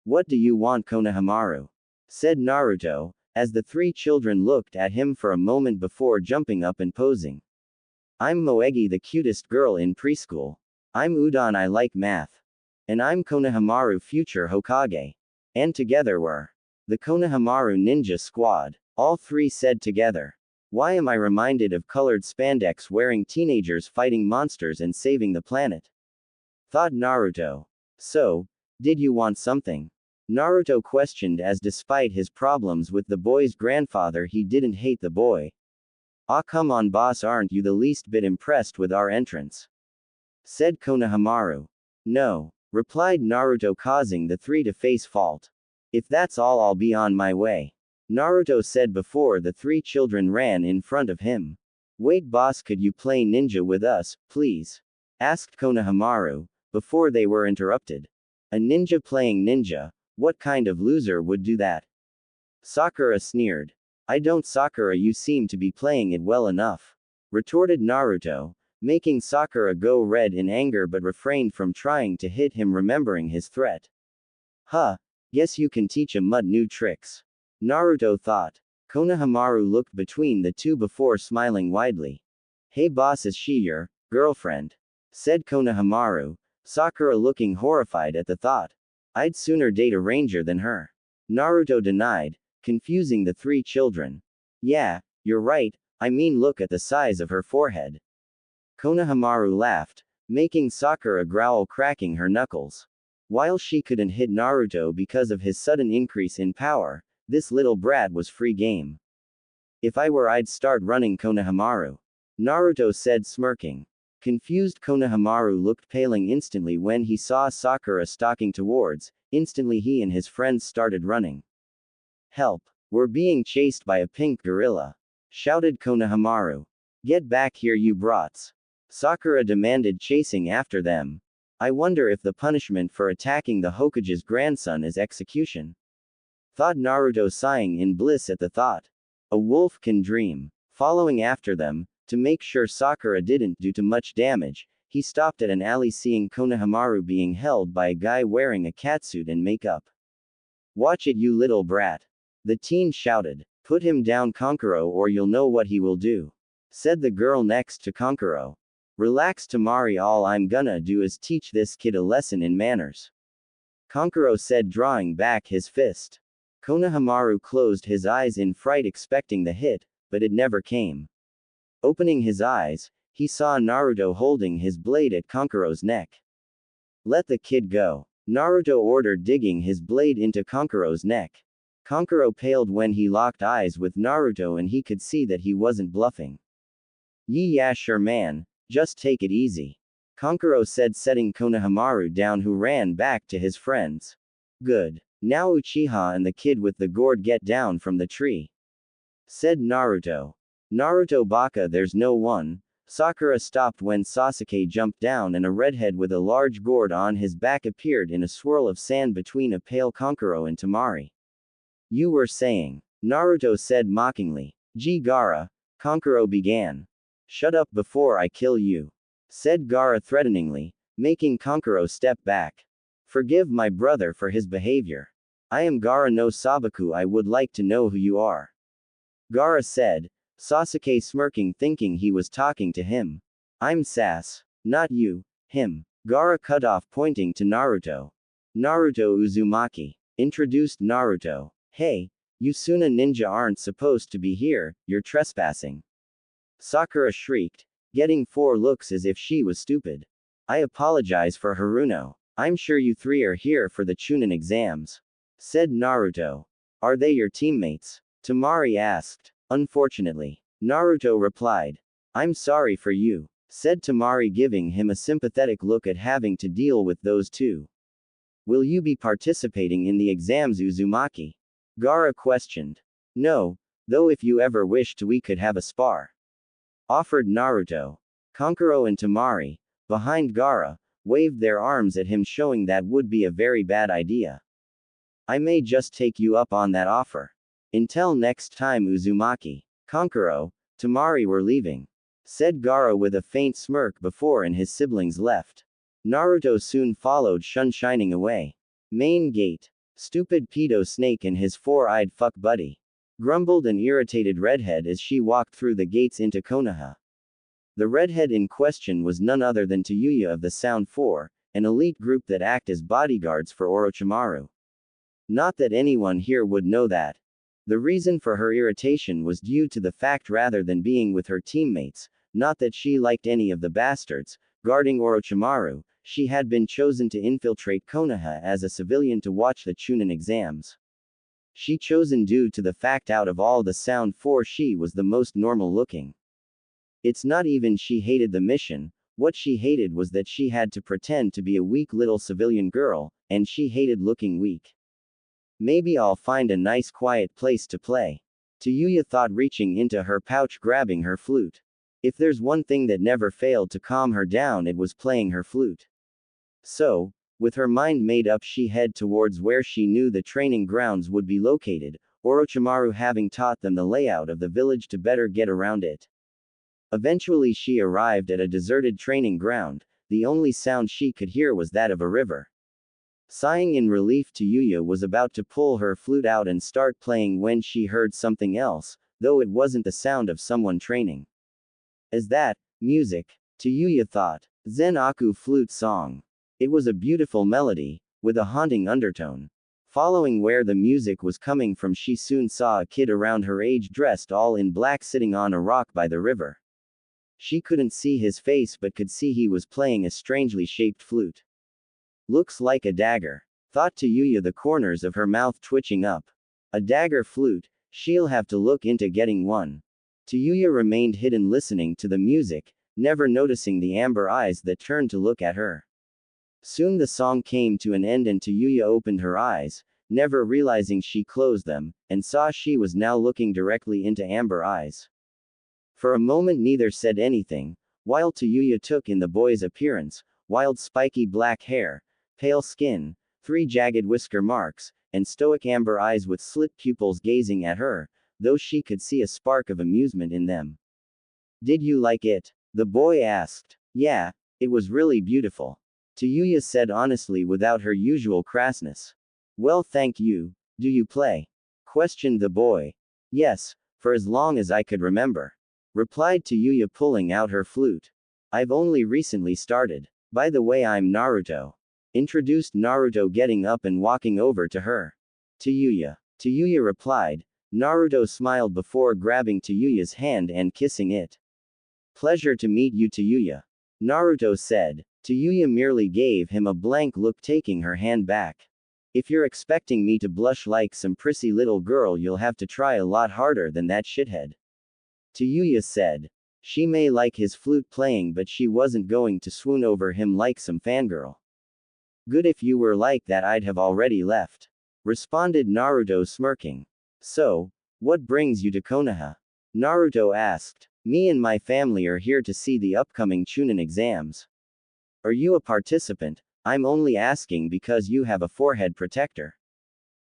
What do you want, Konohamaru? Said Naruto, as the 3 children looked at him for a moment before jumping up and posing. I'm Moegi, the cutest girl in preschool. I'm Udon, I like math. And I'm Konohamaru, future Hokage. And together we're the Konohamaru Ninja Squad, all 3 said together. Why am I reminded of colored spandex wearing teenagers fighting monsters and saving the planet? Thought Naruto. So, did you want something? Naruto questioned, as despite his problems with the boy's grandfather he didn't hate the boy. Ah, come on boss, aren't you the least bit impressed with our entrance? Said Konohamaru. No, replied Naruto, causing the 3 to face fault. If that's all I'll be on my way, Naruto said before the 3 children ran in front of him. Wait boss, could you play ninja with us, please? Asked Konohamaru, before they were interrupted. A ninja playing ninja? What kind of loser would do that? Sakura sneered. I don't, Sakura, you seem to be playing it well enough, retorted Naruto, making Sakura go red in anger but refrained from trying to hit him, remembering his threat. Huh, guess you can teach a mud new tricks, Naruto thought. Konohamaru looked between the two before smiling widely. Hey boss, is she your girlfriend? Said Konohamaru, Sakura looking horrified at the thought. I'd sooner date a ranger than her. Naruto denied, confusing the three children. Yeah, you're right, I mean look at the size of her forehead. Konohamaru laughed, making Sakura growl, cracking her knuckles. While she couldn't hit Naruto because of his sudden increase in power, this little brat was free game. If I were, I'd start running, Konohamaru. Naruto said, smirking. Confused Konohamaru looked paling instantly when he saw Sakura stalking towards. Instantly he and his friends started running. Help! We're being chased by a pink gorilla! Shouted Konohamaru. Get back here, you brats! Sakura demanded, chasing after them. I wonder if the punishment for attacking the Hokage's grandson is execution. Thought Naruto, sighing in bliss at the thought. A wolf can dream. Following after them, to make sure Sakura didn't do too much damage, he stopped at an alley, seeing Konohamaru being held by a guy wearing a catsuit and makeup. Watch it, you little brat! The teen shouted. Put him down, Kankuro, or you'll know what he will do. Said the girl next to Kankuro. Relax, Tamari, all I'm gonna do is teach this kid a lesson in manners. Kankuro said, drawing back his fist. Konohamaru closed his eyes in fright, expecting the hit, but it never came. Opening his eyes, he saw Naruto holding his blade at Kankuro's neck. Let the kid go, Naruto ordered, digging his blade into Kankuro's neck. Kankuro paled when he locked eyes with Naruto, and he could see that he wasn't bluffing. Yeah, sure man, just take it easy. Kankuro said, setting Konohamaru down, who ran back to his friends. Good. Now Uchiha and the kid with the gourd get down from the tree. Said Naruto. Naruto baka, there's no one. Sakura stopped when Sasuke jumped down, and a redhead with a large gourd on his back appeared in a swirl of sand between a pale Kankuro and Tamari. You were saying? Naruto said mockingly. Gaara, Kankuro began. Shut up before I kill you. Said Gaara threateningly, making Kankuro step back. Forgive my brother for his behavior. I am Gaara no Sabaku, I would like to know who you are. Gaara said, Sasuke smirking, thinking he was talking to him. I'm Sas. Not you, him. Gaara cut off, pointing to Naruto. Naruto Uzumaki. Introduced Naruto. Hey, you Suna ninja aren't supposed to be here, you're trespassing. Sakura shrieked, getting 4 looks as if she was stupid. I apologize for Haruno. I'm sure you 3 are here for the Chunin exams. Said Naruto. Are they your teammates? Tamari asked. Unfortunately. Naruto replied. I'm sorry for you. Said Tamari, giving him a sympathetic look at having to deal with those 2. Will you be participating in the exams, Uzumaki? Gaara questioned. No, though if you ever wished to we could have a spar. Offered Naruto. Kankuro and Tamari, behind Gaara, waved their arms at him, showing that would be a very bad idea. I may just take you up on that offer. Until next time, Uzumaki. Kankuro, Tamari were leaving. Said Gaara with a faint smirk before and his siblings left. Naruto soon followed, shining away. Main gate. Stupid pedo snake and his 4-eyed fuck buddy. Grumbled an irritated redhead as she walked through the gates into Konoha. The redhead in question was none other than Tayuya of the Sound 4, an elite group that act as bodyguards for Orochimaru. Not that anyone here would know that. The reason for her irritation was due to the fact, rather than being with her teammates, not that she liked any of the bastards guarding Orochimaru, she had been chosen to infiltrate Konoha as a civilian to watch the Chunin exams. She chosen due to the fact out of all the Sound 4 she was the most normal looking. It's not even she hated the mission, what she hated was that she had to pretend to be a weak little civilian girl, and she hated looking weak. Maybe I'll find a nice quiet place to play. Tayuya thought, reaching into her pouch, grabbing her flute. If there's one thing that never failed to calm her down, it was playing her flute. So, with her mind made up, she headed towards where she knew the training grounds would be located, Orochimaru having taught them the layout of the village to better get around it. Eventually she arrived at a deserted training ground. The only sound she could hear was that of a river. Sighing in relief, Tayuya was about to pull her flute out and start playing when she heard something else, though it wasn't the sound of someone training. Is that music? Tayuya thought. Zenaku flute song. It was a beautiful melody, with a haunting undertone. Following where the music was coming from, she soon saw a kid around her age dressed all in black sitting on a rock by the river. She couldn't see his face but could see he was playing a strangely shaped flute. Looks like a dagger, thought Tayuya, the corners of her mouth twitching up. A dagger flute, she'll have to look into getting one. Tayuya remained hidden listening to the music, never noticing the amber eyes that turned to look at her. Soon the song came to an end and Tayuya opened her eyes, never realizing she closed them, and saw she was now looking directly into amber eyes. For a moment neither said anything, while Tayuya took in the boy's appearance: wild spiky black hair, pale skin, 3 jagged whisker marks, and stoic amber eyes with slit pupils gazing at her, though she could see a spark of amusement in them. Did you like it? The boy asked. Yeah, it was really beautiful, Tayuya said honestly without her usual crassness. Well, thank you. Do you play? Questioned the boy. Yes, for as long as I could remember, replied Tayuya, pulling out her flute. I've only recently started. By the way, I'm Naruto, introduced Naruto, getting up and walking over to her. Tayuya replied. Naruto smiled before grabbing Tayuya's hand and kissing it. Pleasure to meet you, Tayuya, Naruto said. Tayuya merely gave him a blank look, taking her hand back. If you're expecting me to blush like some prissy little girl, you'll have to try a lot harder than that shithead, Tayuya said. She may like his flute playing, but she wasn't going to swoon over him like some fangirl. Good, if you were like that I'd have already left, responded Naruto, smirking. So, what brings you to Konoha? Naruto asked. Me and my family are here to see the upcoming Chunin exams. Are you a participant? I'm only asking because you have a forehead protector,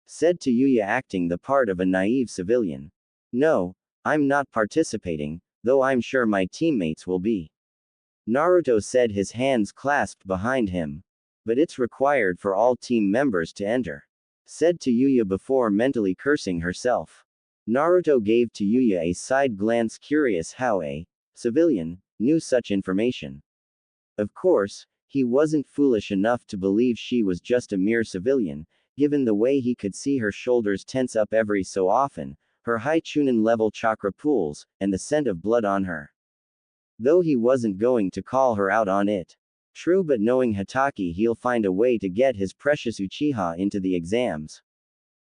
said Tayuya, acting the part of a naive civilian. No, I'm not participating, though I'm sure my teammates will be, Naruto said, his hands clasped behind him. But it's required for all team members to enter, said Tayuya before mentally cursing herself. Naruto gave Tayuya a side glance, curious how a civilian knew such information. Of course, he wasn't foolish enough to believe she was just a mere civilian, given the way he could see her shoulders tense up every so often, her high Chunin level chakra pools, and the scent of blood on her. Though he wasn't going to call her out on it. True, but knowing Hatake, he'll find a way to get his precious Uchiha into the exams,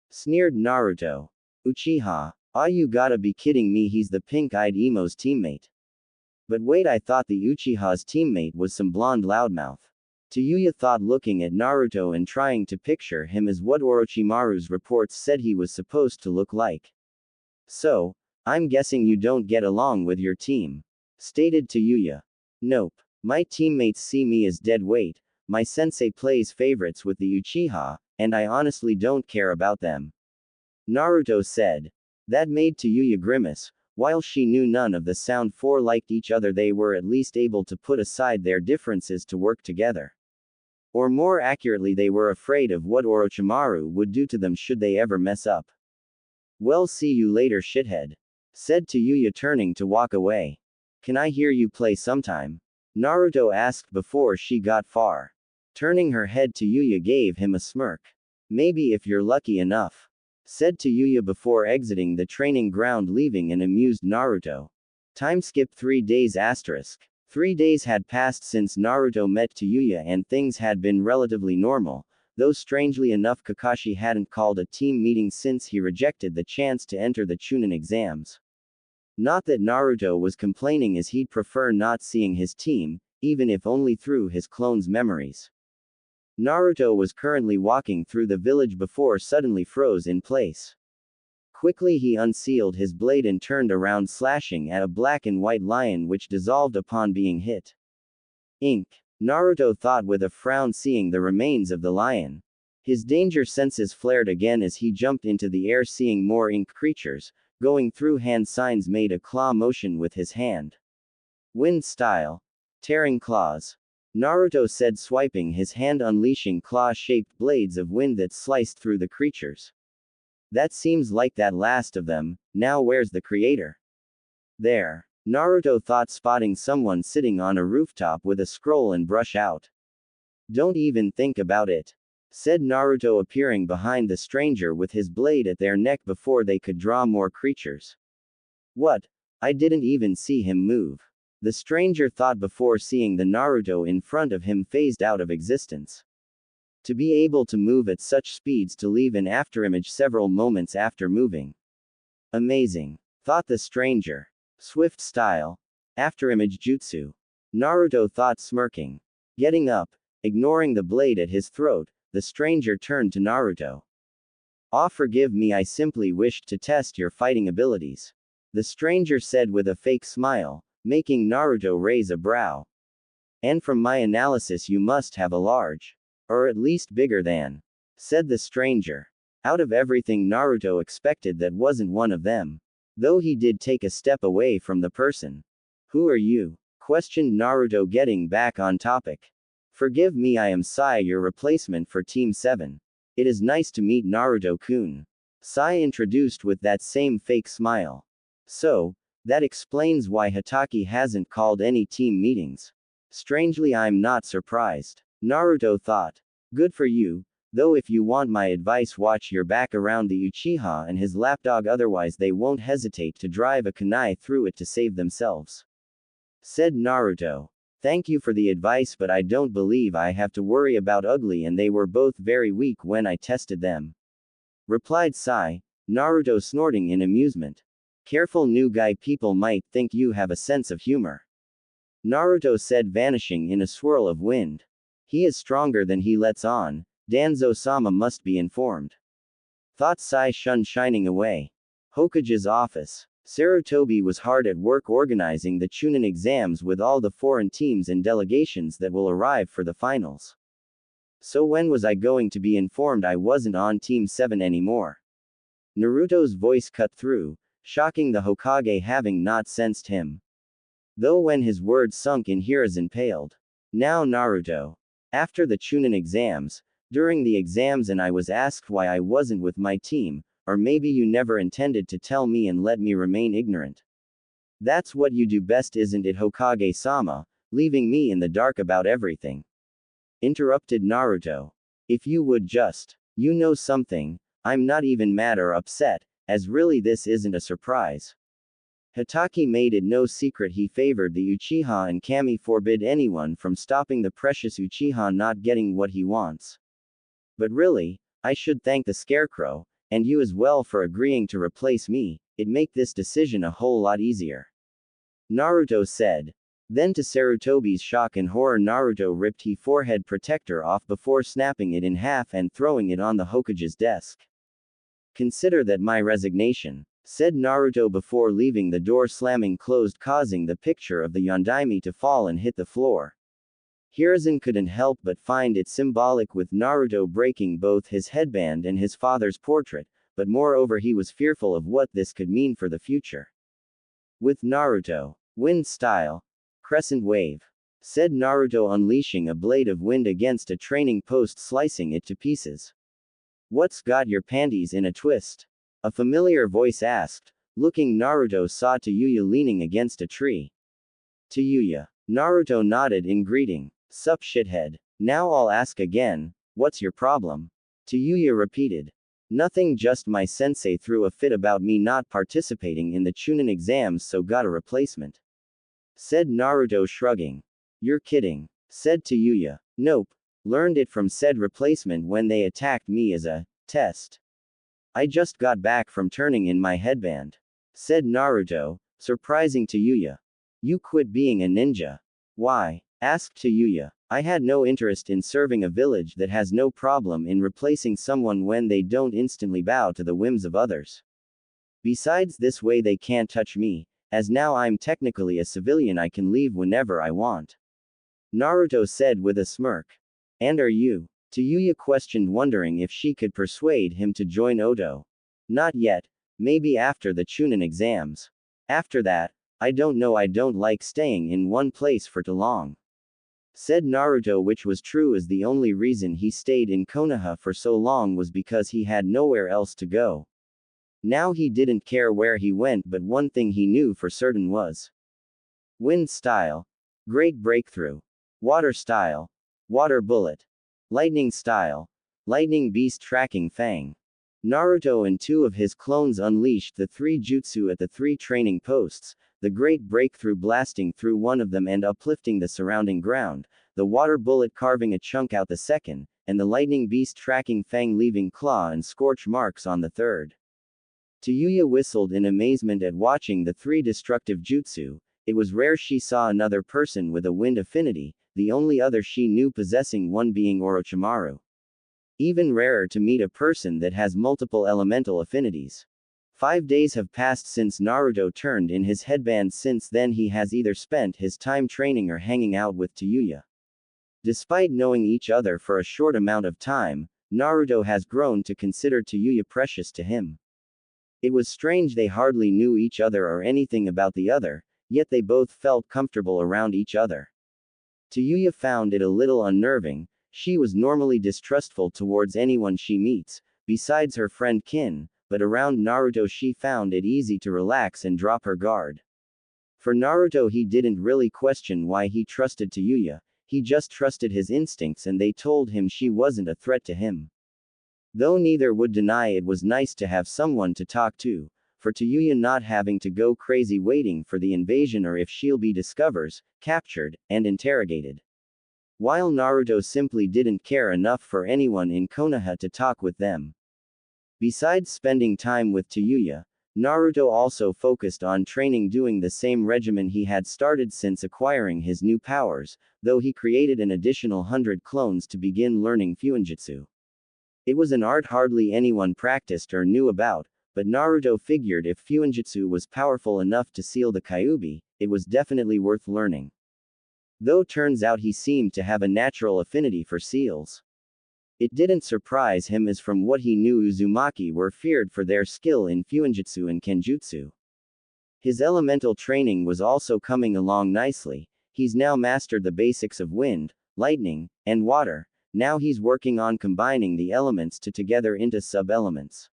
sneered Naruto. Uchiha? Ah, you gotta be kidding me, he's the pink-eyed emo's teammate. But wait, I thought the Uchiha's teammate was some blonde loudmouth, Tayuya thought, looking at Naruto and trying to picture him as what Orochimaru's reports said he was supposed to look like. So, I'm guessing you don't get along with your team, stated Tayuya. Nope. My teammates see me as dead weight, my sensei plays favorites with the Uchiha, and I honestly don't care about them, Naruto said. That made Tayuya grimace. While she knew none of the Sound Four liked each other, they were at least able to put aside their differences to work together. Or more accurately, they were afraid of what Orochimaru would do to them should they ever mess up. Well, see you later, shithead, said Tayuya, turning to walk away. Can I hear you play sometime? Naruto asked before she got far. Turning her head, Tayuya gave him a smirk. Maybe if you're lucky enough, said Tayuya before exiting the training ground, leaving an amused Naruto. Time skip 3 days asterisk. 3 days had passed since Naruto met Tayuya and things had been relatively normal, though strangely enough Kakashi hadn't called a team meeting since he rejected the chance to enter the Chunin exams. Not that Naruto was complaining, as he'd prefer not seeing his team, even if only through his clone's memories. Naruto was currently walking through the village before suddenly froze in place. Quickly he unsealed his blade and turned around, slashing at a black and white lion which dissolved upon being hit. Ink, Naruto thought with a frown, seeing the remains of the lion. His danger senses flared again as he jumped into the air, seeing more ink creatures. Going through hand signs, made a claw motion with his hand. Wind style. Tearing claws. Naruto said, swiping his hand, unleashing claw-shaped blades of wind that sliced through the creatures. That seems like that last of them. Now where's the creator? There. Naruto thought, spotting someone sitting on a rooftop with a scroll and brush out. Don't even think about it, said Naruto, appearing behind the stranger with his blade at their neck before they could draw more creatures. What? I didn't even see him move. The stranger thought before seeing the Naruto in front of him phased out of existence. To be able to move at such speeds to leave an afterimage several moments after moving. Amazing, thought the stranger. Swift style. Afterimage jutsu. Naruto thought, smirking. Getting up, ignoring the blade at his throat, the stranger turned to Naruto. Ah, forgive me, I simply wished to test your fighting abilities, the stranger said with a fake smile, making Naruto raise a brow. And from my analysis you must have a large, or at least bigger than, said the stranger. Out of everything Naruto expected, that wasn't one of them. Though he did take a step away from the person. Who are you? Questioned Naruto, getting back on topic. Forgive me, I am Sai, your replacement for Team 7. It is nice to meet Naruto-kun. Sai introduced with that same fake smile. So, that explains why Hatake hasn't called any team meetings. Strangely, I'm not surprised. Naruto thought. Good for you, though if you want my advice, watch your back around the Uchiha and his lapdog, otherwise they won't hesitate to drive a kunai through it to save themselves, said Naruto. Thank you for the advice, but I don't believe I have to worry about Ugly, and they were both very weak when I tested them, replied Sai. Naruto snorting in amusement. Careful, new guy, people might think you have a sense of humor, Naruto said, vanishing in a swirl of wind. He is stronger than he lets on. Danzo-sama must be informed, thought Sai Shun, shining away. Hokage's office. Sarutobi was hard at work organizing the Chunin exams with all the foreign teams and delegations that will arrive for the finals. So when was I going to be informed I wasn't on Team 7 anymore? Naruto's voice cut through, shocking the Hokage, having not sensed him. Though when his words sunk in Hiruzen paled. Now Naruto. After the Chunin exams, during the exams, and I was asked why I wasn't with my team, or maybe you never intended to tell me and let me remain ignorant. That's what you do best, isn't it, Hokage-sama, leaving me in the dark about everything? Interrupted Naruto. If you would just, you know something, I'm not even mad or upset, as really this isn't a surprise. Hatake made it no secret he favored the Uchiha, and Kami forbid anyone from stopping the precious Uchiha not getting what he wants. But really, I should thank the Scarecrow, and you as well, for agreeing to replace me. It'd make this decision a whole lot easier, Naruto said. Then, to Sarutobi's shock and horror, Naruto ripped his forehead protector off before snapping it in half and throwing it on the Hokage's desk. Consider that my resignation, said Naruto before leaving, the door slamming closed, causing the picture of the Yondaime to fall and hit the floor. Hiruzen couldn't help but find it symbolic, with Naruto breaking both his headband and his father's portrait, but moreover he was fearful of what this could mean for the future. With Naruto. Wind style. Crescent wave, said Naruto, unleashing a blade of wind against a training post, slicing it to pieces. What's got your panties in a twist? A familiar voice asked. Looking, Naruto saw Tayuya leaning against a tree. Tayuya. Naruto nodded in greeting. Sup, shithead. Now I'll ask again, what's your problem? Tayuya repeated. Nothing, just my sensei threw a fit about me not participating in the Chunin exams, so got a replacement, said Naruto, shrugging. You're kidding, said Tayuya. Nope. Learned it from said replacement when they attacked me as a test. I just got back from turning in my headband, said Naruto, surprising Tayuya. You quit being a ninja. Why? Asked Tayuya. I had no interest in serving a village that has no problem in replacing someone when they don't instantly bow to the whims of others. Besides, this way they can't touch me, as now I'm technically a civilian, I can leave whenever I want, Naruto said with a smirk. And are you? Tayuya questioned, wondering if she could persuade him to join Oto. Not yet, maybe after the Chunin exams. After that, I don't know, I don't like staying in one place for too long. Said Naruto, which was true, as the only reason he stayed in Konoha for so long was because he had nowhere else to go. Now he didn't care where he went, but one thing he knew for certain was Wind Style, Great Breakthrough. Water Style, Water Bullet. Lightning Style, Lightning Beast Tracking Fang. Naruto and two of his clones unleashed the three jutsu at the three training posts, the Great Breakthrough blasting through one of them and uplifting the surrounding ground, the Water Bullet carving a chunk out the second, and the Lightning Beast Tracking Fang leaving claw and scorch marks on the third. Tayuya whistled in amazement at watching the three destructive jutsu. It was rare she saw another person with a wind affinity, the only other she knew possessing one being Orochimaru. Even rarer to meet a person that has multiple elemental affinities. 5 days have passed since Naruto turned in his headband. Since then he has either spent his time training or hanging out with Tayuya. Despite knowing each other for a short amount of time, Naruto has grown to consider Tayuya precious to him. It was strange they hardly knew each other or anything about the other, yet they both felt comfortable around each other. Tayuya found it a little unnerving. She was normally distrustful towards anyone she meets, besides her friend Kin, but around Naruto she found it easy to relax and drop her guard. For Naruto, he didn't really question why he trusted Tayuya, he just trusted his instincts, and they told him she wasn't a threat to him. Though neither would deny it was nice to have someone to talk to, for Tayuya not having to go crazy waiting for the invasion or if she'll be discovered, captured, and interrogated. While Naruto simply didn't care enough for anyone in Konoha to talk with them. Besides spending time with Tayuya, Naruto also focused on training, doing the same regimen he had started since acquiring his new powers, though he created an additional 100 clones to begin learning Fuinjutsu. It was an art hardly anyone practiced or knew about, but Naruto figured if Fuinjutsu was powerful enough to seal the Kyuubi, it was definitely worth learning. Though turns out he seemed to have a natural affinity for seals. It didn't surprise him, as from what he knew Uzumaki were feared for their skill in Fuinjutsu and Kenjutsu. His elemental training was also coming along nicely. He's now mastered the basics of wind, lightning, and water. Now he's working on combining the elements together into sub-elements.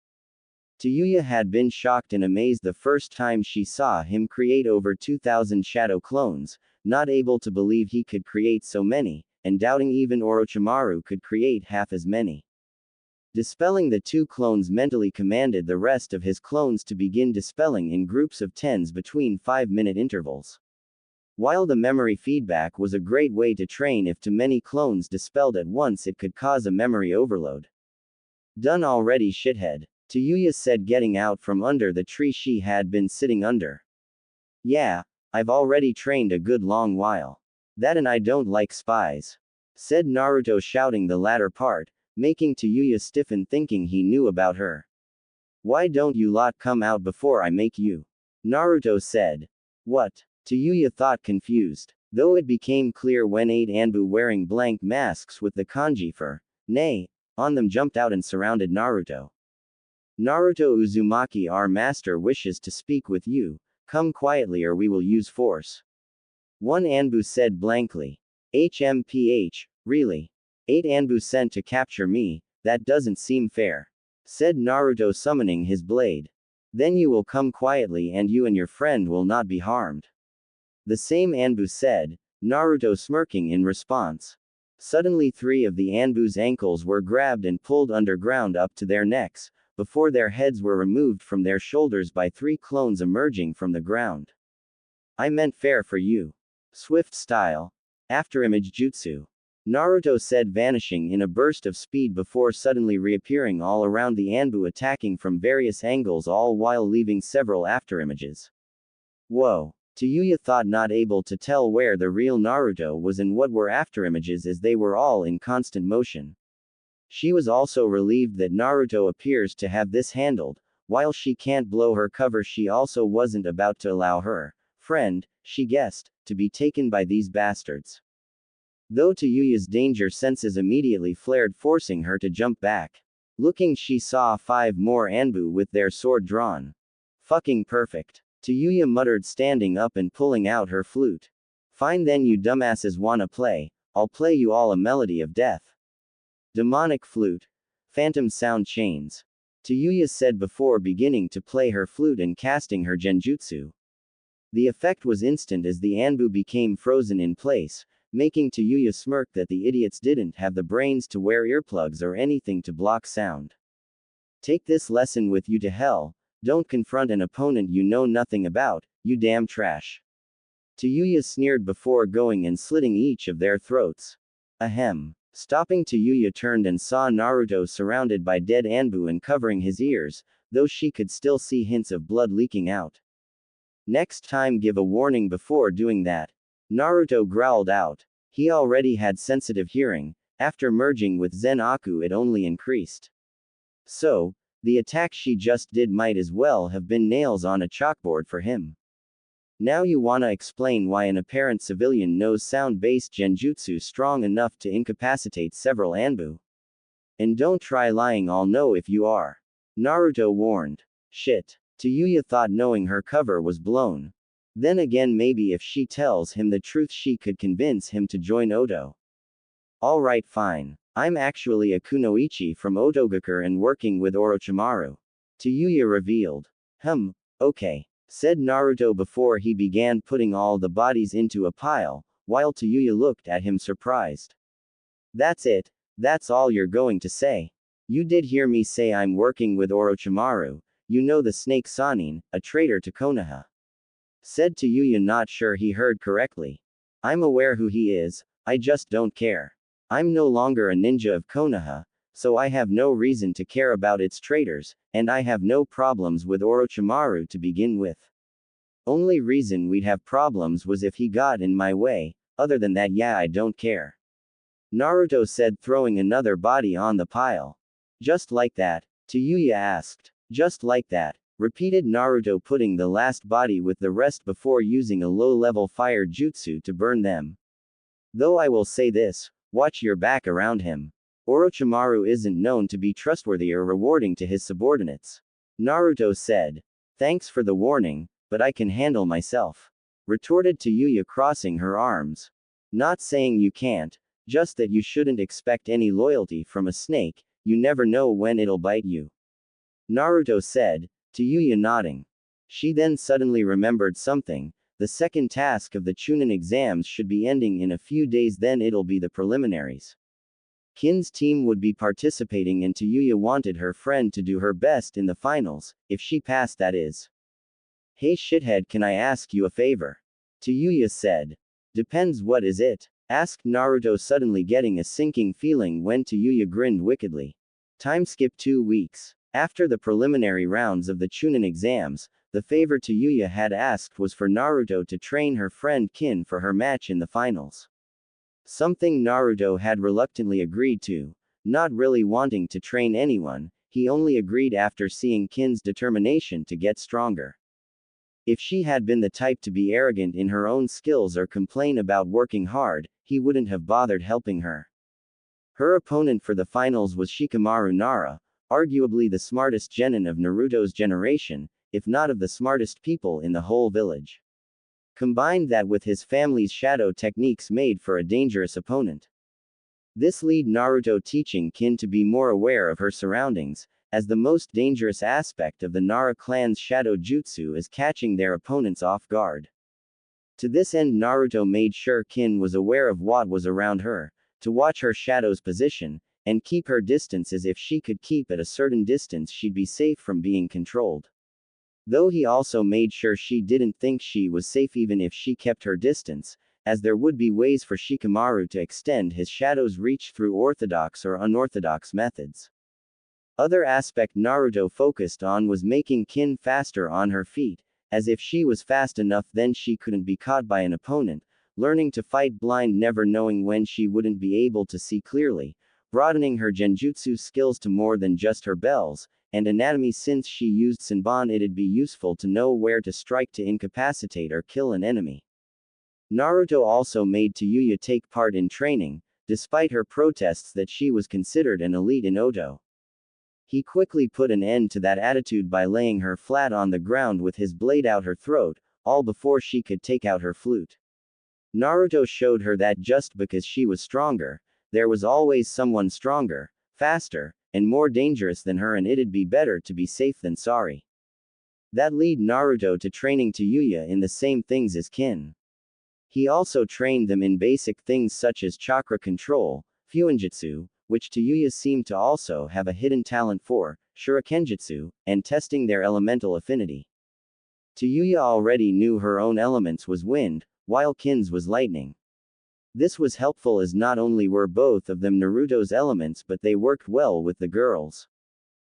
Tayuya had been shocked and amazed the first time she saw him create over 2,000 shadow clones, not able to believe he could create so many, and doubting even Orochimaru could create half as many. Dispelling the two clones, mentally commanded the rest of his clones to begin dispelling in groups of 10s between 5-minute intervals. While the memory feedback was a great way to train, if too many clones dispelled at once it could cause a memory overload. Done already, shithead, Tayuya said, getting out from under the tree she had been sitting under. Yeah, I've already trained a good long while. That, and I don't like spies, said Naruto, shouting the latter part, making Tayuya stiffen, thinking he knew about her. Why don't you lot come out before I make you? Naruto said. What? Tayuya thought, confused, though it became clear when 8 ANBU wearing blank masks with the kanji for "nay" on them jumped out and surrounded Naruto. Naruto, Uzumaki, our master wishes to speak with you. Come quietly or we will use force. One ANBU said blankly. HMPH, really? 8 ANBU sent to capture me? That doesn't seem fair, said Naruto, summoning his blade. Then you will come quietly and you and your friend will not be harmed. The same ANBU said, Naruto smirking in response. Suddenly 3 of the ANBU's ankles were grabbed and pulled underground up to their necks, before their heads were removed from their shoulders by 3 clones emerging from the ground. I meant fair for you. Swift style. Afterimage jutsu. Naruto said, vanishing in a burst of speed before suddenly reappearing all around the ANBU, attacking from various angles, all while leaving several afterimages. Whoa. Tayuya thought, not able to tell where the real Naruto was and what were afterimages, as they were all in constant motion. She was also relieved that Naruto appears to have this handled. While she can't blow her cover, she also wasn't about to allow her friend, she guessed, to be taken by these bastards. Though Tayuya's danger senses immediately flared, forcing her to jump back. Looking, she saw 5 more ANBU with their sword drawn. Fucking perfect, Tayuya muttered, standing up and pulling out her flute. Fine then, you dumbasses wanna play, I'll play you all a melody of death. Demonic flute. Phantom sound chains. Tayuya said before beginning to play her flute and casting her genjutsu. The effect was instant as the ANBU became frozen in place, making Tayuya smirk that the idiots didn't have the brains to wear earplugs or anything to block sound. Take this lesson with you to hell, don't confront an opponent you know nothing about, you damn trash. Tayuya sneered before going and slitting each of their throats. Ahem. Stopping, Tayuya turned and saw Naruto surrounded by dead ANBU and covering his ears, though she could still see hints of blood leaking out. Next time give a warning before doing that. Naruto growled out. He already had sensitive hearing, after merging with Zenaku it only increased. So, the attack she just did might as well have been nails on a chalkboard for him. Now you wanna explain why an apparent civilian knows sound-based genjutsu strong enough to incapacitate several ANBU? And don't try lying, I'll know if you are. Naruto warned. Shit. Tayuya thought knowing her cover was blown. Then again, maybe if she tells him the truth she could convince him to join Oto. Alright, fine. I'm actually a kunoichi from Otogakure and working with Orochimaru. Tayuya revealed. Okay, said Naruto before he began putting all the bodies into a pile, while Tayuya looked at him surprised. That's it? That's all you're going to say? You did hear me say I'm working with Orochimaru, you know the snake Sanin, a traitor to Konoha. Said Tayuya, not sure he heard correctly. I'm aware who he is, I just don't care. I'm no longer a ninja of Konoha, so I have no reason to care about its traitors, and I have no problems with Orochimaru to begin with. Only reason we'd have problems was if he got in my way, other than that, yeah, I don't care. Naruto said, throwing another body on the pile. Just like that? Tayuya asked. Just like that, repeated Naruto, putting the last body with the rest before using a low-level fire jutsu to burn them. Though I will say this, watch your back around him. Orochimaru isn't known to be trustworthy or rewarding to his subordinates. Naruto said. Thanks for the warning, but I can handle myself. Retorted Tayuya, crossing her arms. Not saying you can't, just that you shouldn't expect any loyalty from a snake, you never know when it'll bite you. Naruto said, Tayuya nodding. She then suddenly remembered something. The second task of the Chunin exams should be ending in a few days, then it'll be the preliminaries. Kin's team would be participating and Tayuya wanted her friend to do her best in the finals, if she passed, that is. Hey shithead, can I ask you a favor? Tayuya said. Depends, what is it? Asked Naruto, suddenly getting a sinking feeling when Tayuya grinned wickedly. Time skip 2 weeks. After the preliminary rounds of the Chunin exams, the favor Tayuya had asked was for Naruto to train her friend Kin for her match in the finals. Something Naruto had reluctantly agreed to, not really wanting to train anyone, he only agreed after seeing Kin's determination to get stronger. If she had been the type to be arrogant in her own skills or complain about working hard, he wouldn't have bothered helping her. Her opponent for the finals was Shikamaru Nara, arguably the smartest genin of Naruto's generation, if not of the smartest people in the whole village. Combined that with his family's shadow techniques made for a dangerous opponent. This led Naruto teaching Kin to be more aware of her surroundings, as the most dangerous aspect of the Nara clan's shadow jutsu is catching their opponents off guard. To this end, Naruto made sure Kin was aware of what was around her, to watch her shadow's position, and keep her distance, as if she could keep at a certain distance she'd be safe from being controlled. Though he also made sure she didn't think she was safe even if she kept her distance, as there would be ways for Shikamaru to extend his shadow's reach through orthodox or unorthodox methods. Other aspect Naruto focused on was making Kin faster on her feet, as if she was fast enough then she couldn't be caught by an opponent, learning to fight blind, never knowing when she wouldn't be able to see clearly, broadening her genjutsu skills to more than just her bells, and anatomy. Since she used Senbon, it'd be useful to know where to strike to incapacitate or kill an enemy. Naruto also made Tayuya take part in training, despite her protests that she was considered an elite in Oto. He quickly put an end to that attitude by laying her flat on the ground with his blade out her throat, all before she could take out her flute. Naruto showed her that just because she was stronger, there was always someone stronger, faster, and more dangerous than her, and it'd be better to be safe than sorry. That led Naruto to training Tayuya in the same things as Kin. He also trained them in basic things such as chakra control, fuinjutsu, which Tayuya seemed to also have a hidden talent for, shurikenjutsu, and testing their elemental affinity. Tayuya already knew her own elements was wind, while Kin's was lightning. This was helpful as not only were both of them Naruto's elements, but they worked well with the girls.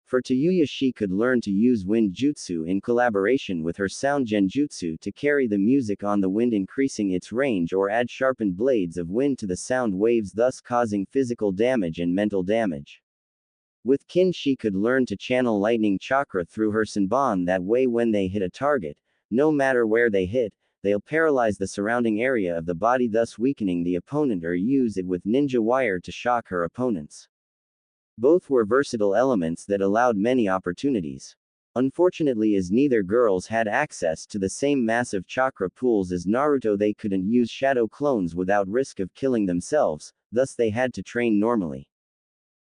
For Tayuya, she could learn to use wind jutsu in collaboration with her sound genjutsu to carry the music on the wind, increasing its range, or add sharpened blades of wind to the sound waves, thus causing physical damage and mental damage. With Kin, she could learn to channel lightning chakra through her Senbon. That way, when they hit a target, no matter where they hit, they'll paralyze the surrounding area of the body, thus weakening the opponent, or use it with ninja wire to shock her opponents. Both were versatile elements that allowed many opportunities. Unfortunately, as neither girls had access to the same massive chakra pools as Naruto, they couldn't use shadow clones without risk of killing themselves, thus they had to train normally.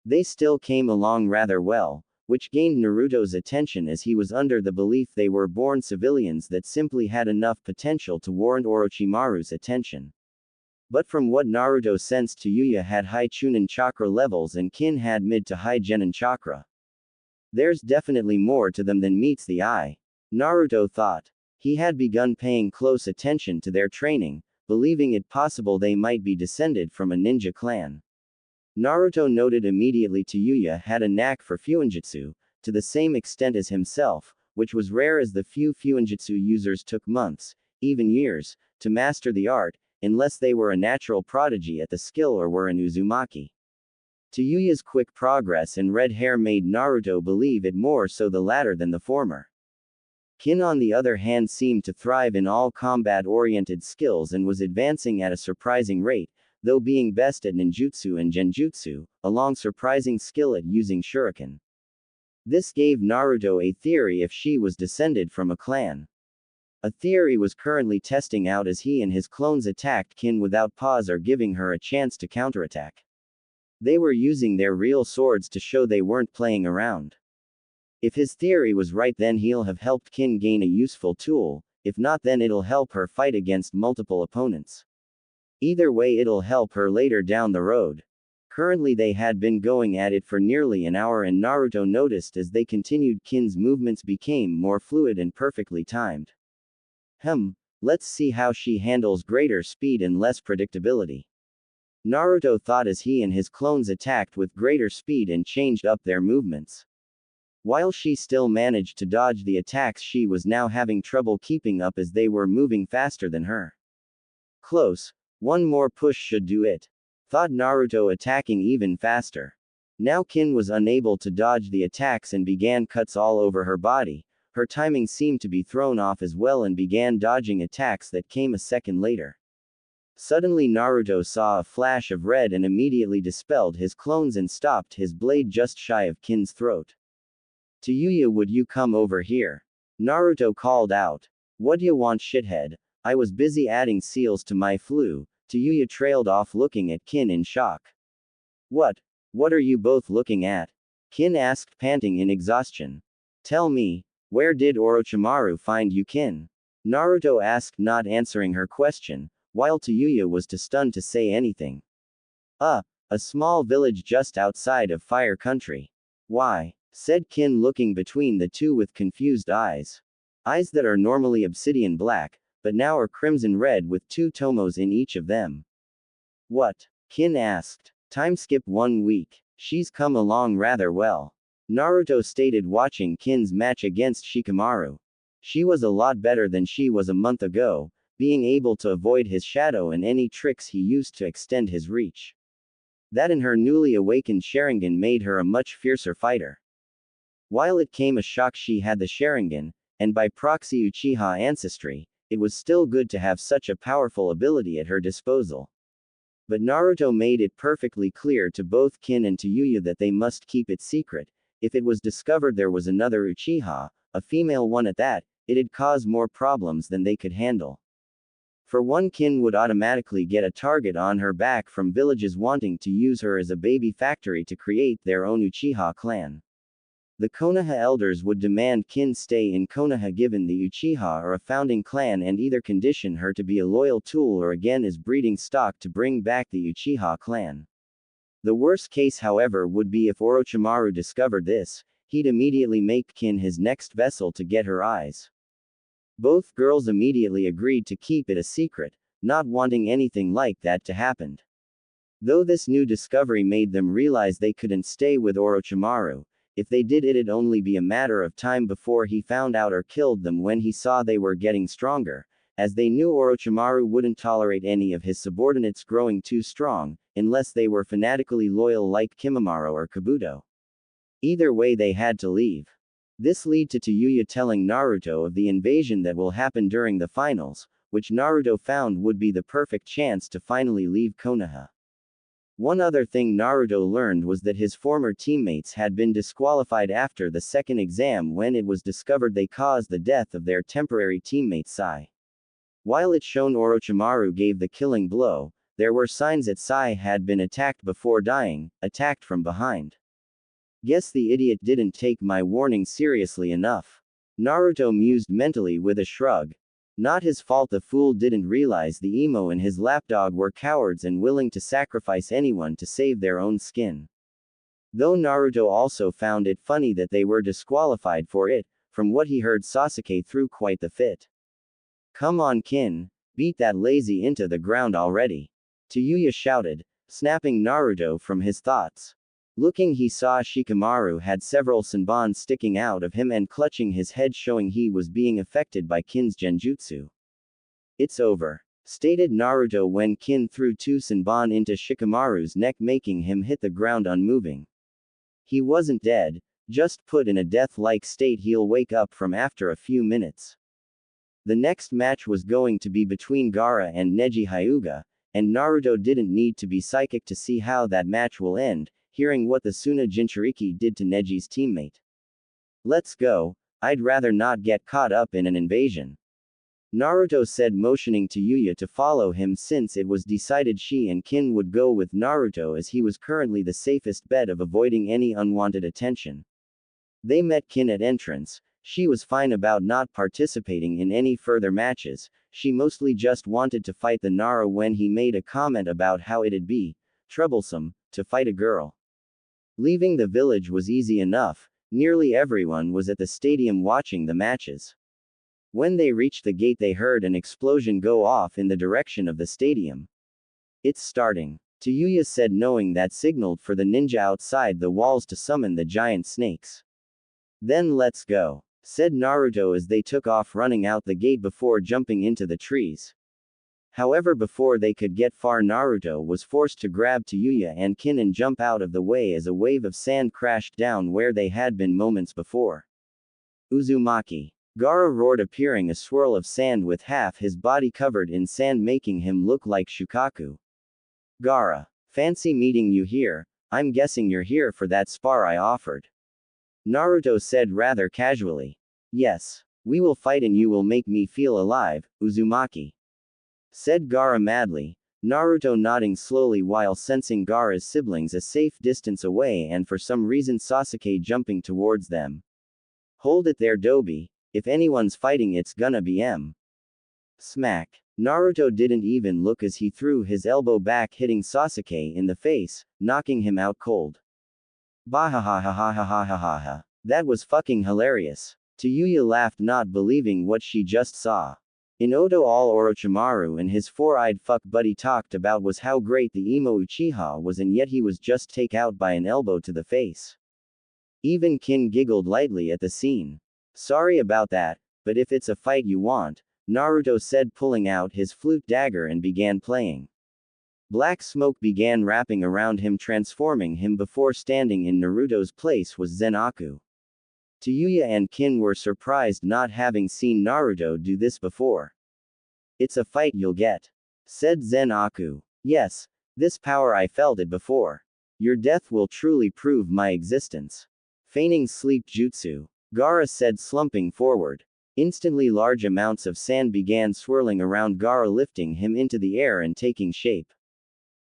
They still came along rather well, which gained Naruto's attention, as he was under the belief they were born civilians that simply had enough potential to warrant Orochimaru's attention. But from what Naruto sensed, Tayuya had high Chunin chakra levels and Kin had mid to high Genin chakra. There's definitely more to them than meets the eye, Naruto thought. He had begun paying close attention to their training, believing it possible they might be descended from a ninja clan. Naruto noted immediately Tayuya had a knack for fuinjutsu, to the same extent as himself, which was rare, as the few fuinjutsu users took months, even years, to master the art, unless they were a natural prodigy at the skill or were an Uzumaki. Tayuya's quick progress and red hair made Naruto believe it more so the latter than the former. Kin, on the other hand, seemed to thrive in all combat-oriented skills and was advancing at a surprising rate, though being best at ninjutsu and genjutsu, along surprising skill at using shuriken. This gave Naruto a theory if she was descended from a clan. A theory was currently testing out as he and his clones attacked Kin without pause or giving her a chance to counterattack. They were using their real swords to show they weren't playing around. If his theory was right, then he'll have helped Kin gain a useful tool, if not, then it'll help her fight against multiple opponents. Either way, it'll help her later down the road. Currently, they had been going at it for nearly an hour, and Naruto noticed as they continued Kin's movements became more fluid and perfectly timed. Let's see how she handles greater speed and less predictability, Naruto thought as he and his clones attacked with greater speed and changed up their movements. While she still managed to dodge the attacks, she was now having trouble keeping up as they were moving faster than her. Close. One more push should do it, thought Naruto, attacking even faster. Now Kin was unable to dodge the attacks and began cuts all over her body. Her timing seemed to be thrown off as well and began dodging attacks that came a second later. Suddenly Naruto saw a flash of red and immediately dispelled his clones and stopped his blade just shy of Kin's throat. Tayuya, would you come over here? Naruto called out. What you want, shithead? I was busy adding seals to my flu. Tayuya trailed off, looking at Kin in shock. What are you both looking at? Kin asked, panting in exhaustion. Tell me, where did Orochimaru find you, Kin? Naruto asked, not answering her question, while Tayuya was too stunned to say anything. A small village just outside of Fire Country. Why? Said Kin, looking between the two with confused eyes. Eyes that are normally obsidian black, but now are crimson red with two tomos in each of them. What? Kin asked. Time skip 1 week. She's come along rather well, Naruto stated, watching Kin's match against Shikamaru. She was a lot better than she was a month ago, being able to avoid his shadow and any tricks he used to extend his reach. That and her newly awakened Sharingan made her a much fiercer fighter. While it came a shock she had the Sharingan, and by proxy Uchiha ancestry, it was still good to have such a powerful ability at her disposal. But Naruto made it perfectly clear to both Kin and Tayuya that they must keep it secret. If it was discovered there was another Uchiha, a female one at that, it'd cause more problems than they could handle. For one, Kin would automatically get a target on her back from villages wanting to use her as a baby factory to create their own Uchiha clan. The Konoha elders would demand Kin stay in Konoha given the Uchiha are a founding clan and either condition her to be a loyal tool or again as breeding stock to bring back the Uchiha clan. The worst case, however, would be if Orochimaru discovered this, he'd immediately make Kin his next vessel to get her eyes. Both girls immediately agreed to keep it a secret, not wanting anything like that to happen. Though this new discovery made them realize they couldn't stay with Orochimaru, if they did it'd only be a matter of time before he found out or killed them when he saw they were getting stronger, as they knew Orochimaru wouldn't tolerate any of his subordinates growing too strong, unless they were fanatically loyal like Kimimaro or Kabuto. Either way they had to leave. This led to Tayuya telling Naruto of the invasion that will happen during the finals, which Naruto found would be the perfect chance to finally leave Konoha. One other thing Naruto learned was that his former teammates had been disqualified after the second exam when it was discovered they caused the death of their temporary teammate Sai. While it shown Orochimaru gave the killing blow, there were signs that Sai had been attacked before dying, attacked from behind. Guess the idiot didn't take my warning seriously enough. Naruto mused mentally with a shrug. Not his fault the fool didn't realize the emo and his lapdog were cowards and willing to sacrifice anyone to save their own skin. Though Naruto also found it funny that they were disqualified for it, from what he heard Sasuke threw quite the fit. Come on Kin, beat that lazy into the ground already. Tayuya shouted, snapping Naruto from his thoughts. Looking, he saw Shikamaru had several senbon sticking out of him and clutching his head, showing he was being affected by Kin's genjutsu. It's over, stated Naruto when Kin threw two senbon into Shikamaru's neck, making him hit the ground unmoving. He wasn't dead, just put in a death-like state. He'll wake up from after a few minutes. The next match was going to be between Gaara and Neji Hyuga, and Naruto didn't need to be psychic to see how that match will end, hearing what the Suna Jinchuriki did to Neji's teammate. Let's go, I'd rather not get caught up in an invasion. Naruto said, motioning to Tayuya to follow him since it was decided she and Kin would go with Naruto as he was currently the safest bet of avoiding any unwanted attention. They met Kin at entrance. She was fine about not participating in any further matches, she mostly just wanted to fight the Nara when he made a comment about how it'd be troublesome to fight a girl. Leaving the village was easy enough, nearly everyone was at the stadium watching the matches. When they reached the gate they heard an explosion go off in the direction of the stadium. It's starting, Tayuya said, knowing that signaled for the ninja outside the walls to summon the giant snakes. Then let's go, said Naruto as they took off running out the gate before jumping into the trees. However, before they could get far, Naruto was forced to grab Tayuya and Kin and jump out of the way as a wave of sand crashed down where they had been moments before. Uzumaki. Gaara roared, appearing a swirl of sand with half his body covered in sand, making him look like Shukaku. Gaara. Fancy meeting you here, I'm guessing you're here for that spar I offered. Naruto said rather casually. Yes. We will fight and you will make me feel alive, Uzumaki, said Gaara madly, Naruto nodding slowly while sensing Gaara's siblings a safe distance away and for some reason Sasuke jumping towards them. Hold it there, Dobi, if anyone's fighting it's gonna be M. Smack. Naruto didn't even look as he threw his elbow back, hitting Sasuke in the face, knocking him out cold. Bahahahahahahaha. That was fucking hilarious. Tayuya laughed, not believing what she just saw. In Oto, all Orochimaru and his four-eyed fuck buddy talked about was how great the emo Uchiha was, and yet he was just taken out by an elbow to the face. Even Kin giggled lightly at the scene. Sorry about that, but if it's a fight you want, Naruto said, pulling out his flute dagger and began playing. Black smoke began wrapping around him, transforming him. Before standing in Naruto's place was Zenaku. Tayuya and Kin were surprised, not having seen Naruto do this before. It's a fight you'll get, said Zenaku. Yes, this power, I felt it before. Your death will truly prove my existence. Feigning sleep jutsu, Gaara said, slumping forward. Instantly large amounts of sand began swirling around Gaara, lifting him into the air and taking shape.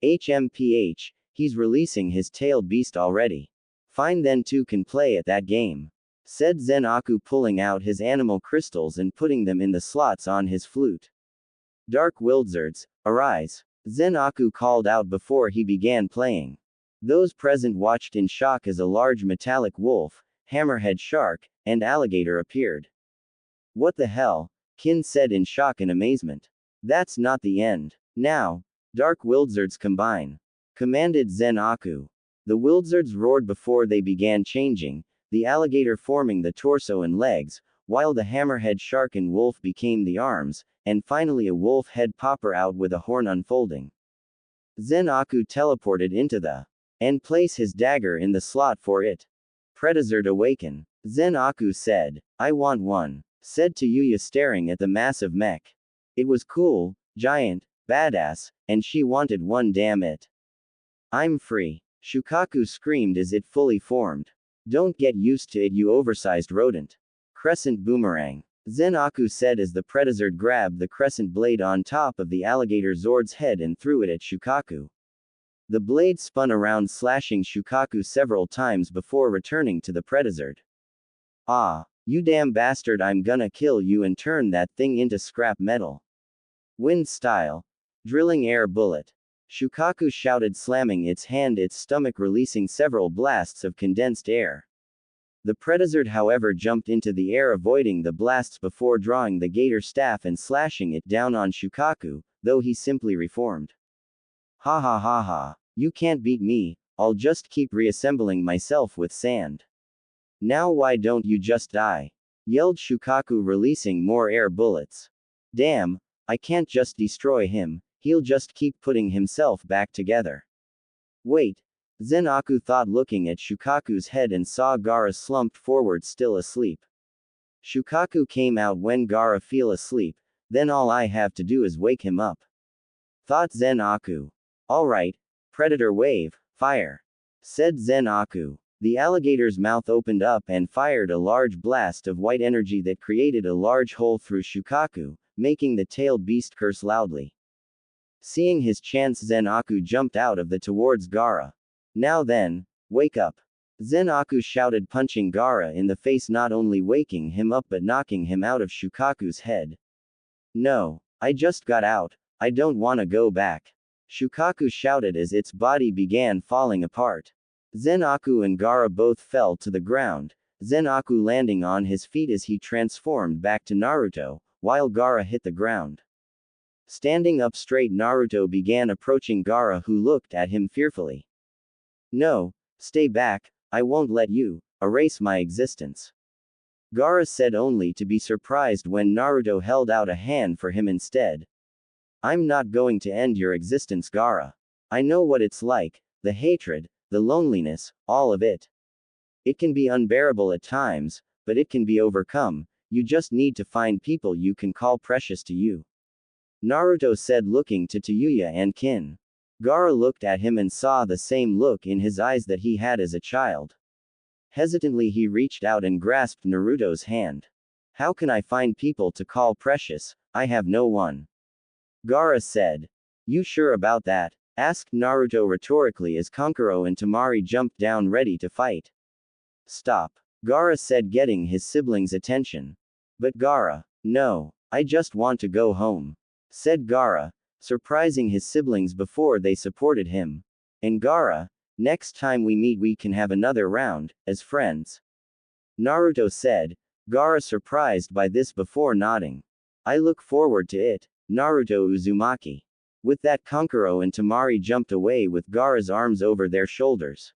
HMPH, he's releasing his tailed beast already. Fine, then two can play at that game, said Zenaku, pulling out his animal crystals and putting them in the slots on his flute. Dark Wizards, arise, Zenaku called out before he began playing. Those present watched in shock as a large metallic wolf, hammerhead shark, and alligator appeared. What the hell? Kin said in shock and amazement. That's not the end. Now, Dark Wizards combine, commanded Zenaku. The Wizards roared before they began changing, the alligator forming the torso and legs, while the hammerhead shark and wolf became the arms, and finally a wolf head popper out with a horn unfolding. Zenaku teleported into the and place his dagger in the slot for it. Predator awaken. Zenaku said, I want one, said Tayuya, staring at the massive mech. It was cool, giant, badass, and she wanted one, damn it. I'm free. Shukaku screamed as it fully formed. Don't get used to it, you oversized rodent. Crescent boomerang. Zenaku said as the Predator grabbed the crescent blade on top of the alligator Zord's head and threw it at Shukaku. The blade spun around, slashing Shukaku several times before returning to the Predator. Ah, you damn bastard, I'm gonna kill you and turn that thing into scrap metal. Wind style. Drilling air bullet. Shukaku shouted, slamming its stomach, releasing several blasts of condensed air. The Predator, however, jumped into the air, avoiding the blasts before drawing the gator staff and slashing it down on Shukaku, though he simply reformed. Ha ha ha ha. You can't beat me, I'll just keep reassembling myself with sand. Now why don't you just die? Yelled Shukaku, releasing more air bullets. Damn, I can't just destroy him, he'll just keep putting himself back together. Wait. Zenaku thought, looking at Shukaku's head, and saw Gaara slumped forward, still asleep. Shukaku came out when Gaara fell asleep, then all I have to do is wake him up, thought Zenaku. Alright, Predator wave, fire, said Zenaku. The alligator's mouth opened up and fired a large blast of white energy that created a large hole through Shukaku, making the tailed beast curse loudly. Seeing his chance, Zenaku jumped out of the towards Gaara. Now then, wake up, Zenaku shouted, punching Gaara in the face, not only waking him up but knocking him out of Shukaku's head. No, I just got out, I don't wanna go back, Shukaku shouted as its body began falling apart. Zenaku and Gaara both fell to the ground, Zenaku landing on his feet as he transformed back to Naruto, while Gaara hit the ground. Standing up straight, Naruto began approaching Gaara, who looked at him fearfully. No, stay back, I won't let you erase my existence, Gaara said, only to be surprised when Naruto held out a hand for him instead. I'm not going to end your existence, Gaara. I know what it's like, the hatred, the loneliness, all of it. It can be unbearable at times, but it can be overcome, you just need to find people you can call precious to you, Naruto said, looking to Tayuya and Kin. Gaara looked at him and saw the same look in his eyes that he had as a child. Hesitantly he reached out and grasped Naruto's hand. How can I find people to call precious? I have no one, Gaara said. You sure about that? Asked Naruto rhetorically as Kankuro and Temari jumped down ready to fight. Stop, Gaara said, getting his siblings' attention. But Gaara, no, I just want to go home, said Gaara, surprising his siblings before they supported him. And Gaara, next time we meet we can have another round, as friends, Naruto said, Gaara surprised by this before nodding. I look forward to it, Naruto Uzumaki. With that, Kankuro and Temari jumped away with Gaara's arms over their shoulders.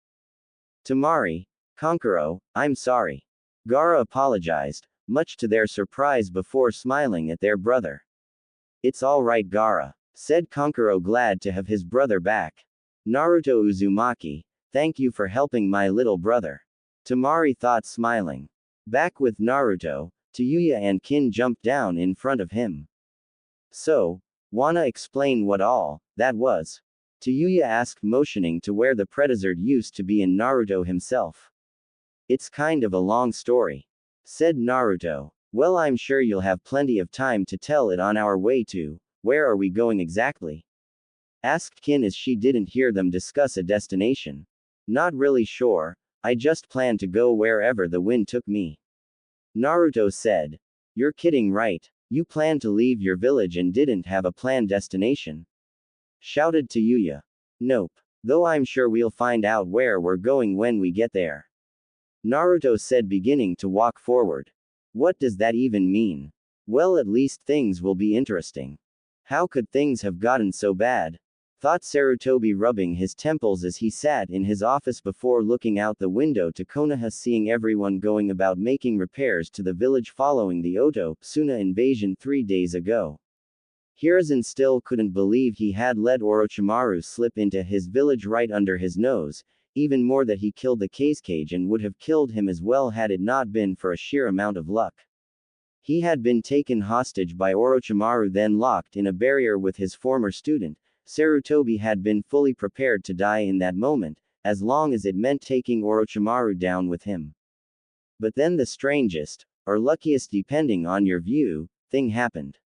Temari, Kankuro, I'm sorry, Gaara apologized, much to their surprise before smiling at their brother. It's all right, Gaara, said Kankuro, glad to have his brother back. Naruto Uzumaki, thank you for helping my little brother, Temari thought, smiling. Back with Naruto, Tayuya and Kin jumped down in front of him. So, wanna explain what all that was? Tayuya asked, motioning to where the Predator used to be in Naruto himself. It's kind of a long story, said Naruto. Well, I'm sure you'll have plenty of time to tell it on our way to. Where are we going exactly? Asked Kin as she didn't hear them discuss a destination. Not really sure. I just plan to go wherever the wind took me. Naruto said. You're kidding, right? You planned to leave your village and didn't have a planned destination? Shouted Tayuya. Nope. Though I'm sure we'll find out where we're going when we get there. Naruto said, beginning to walk forward. What does that even mean? Well, at least things will be interesting. How could things have gotten so bad? Thought Sarutobi, rubbing his temples as he sat in his office before looking out the window to Konoha, seeing everyone going about making repairs to the village following the Suna invasion 3 days ago. Hiruzen still couldn't believe he had let Orochimaru slip into his village right under his nose, even more that he killed the Kazekage and would have killed him as well had it not been for a sheer amount of luck. He had been taken hostage by Orochimaru, then locked in a barrier with his former student. Sarutobi had been fully prepared to die in that moment, as long as it meant taking Orochimaru down with him. But then the strangest, or luckiest depending on your view, thing happened.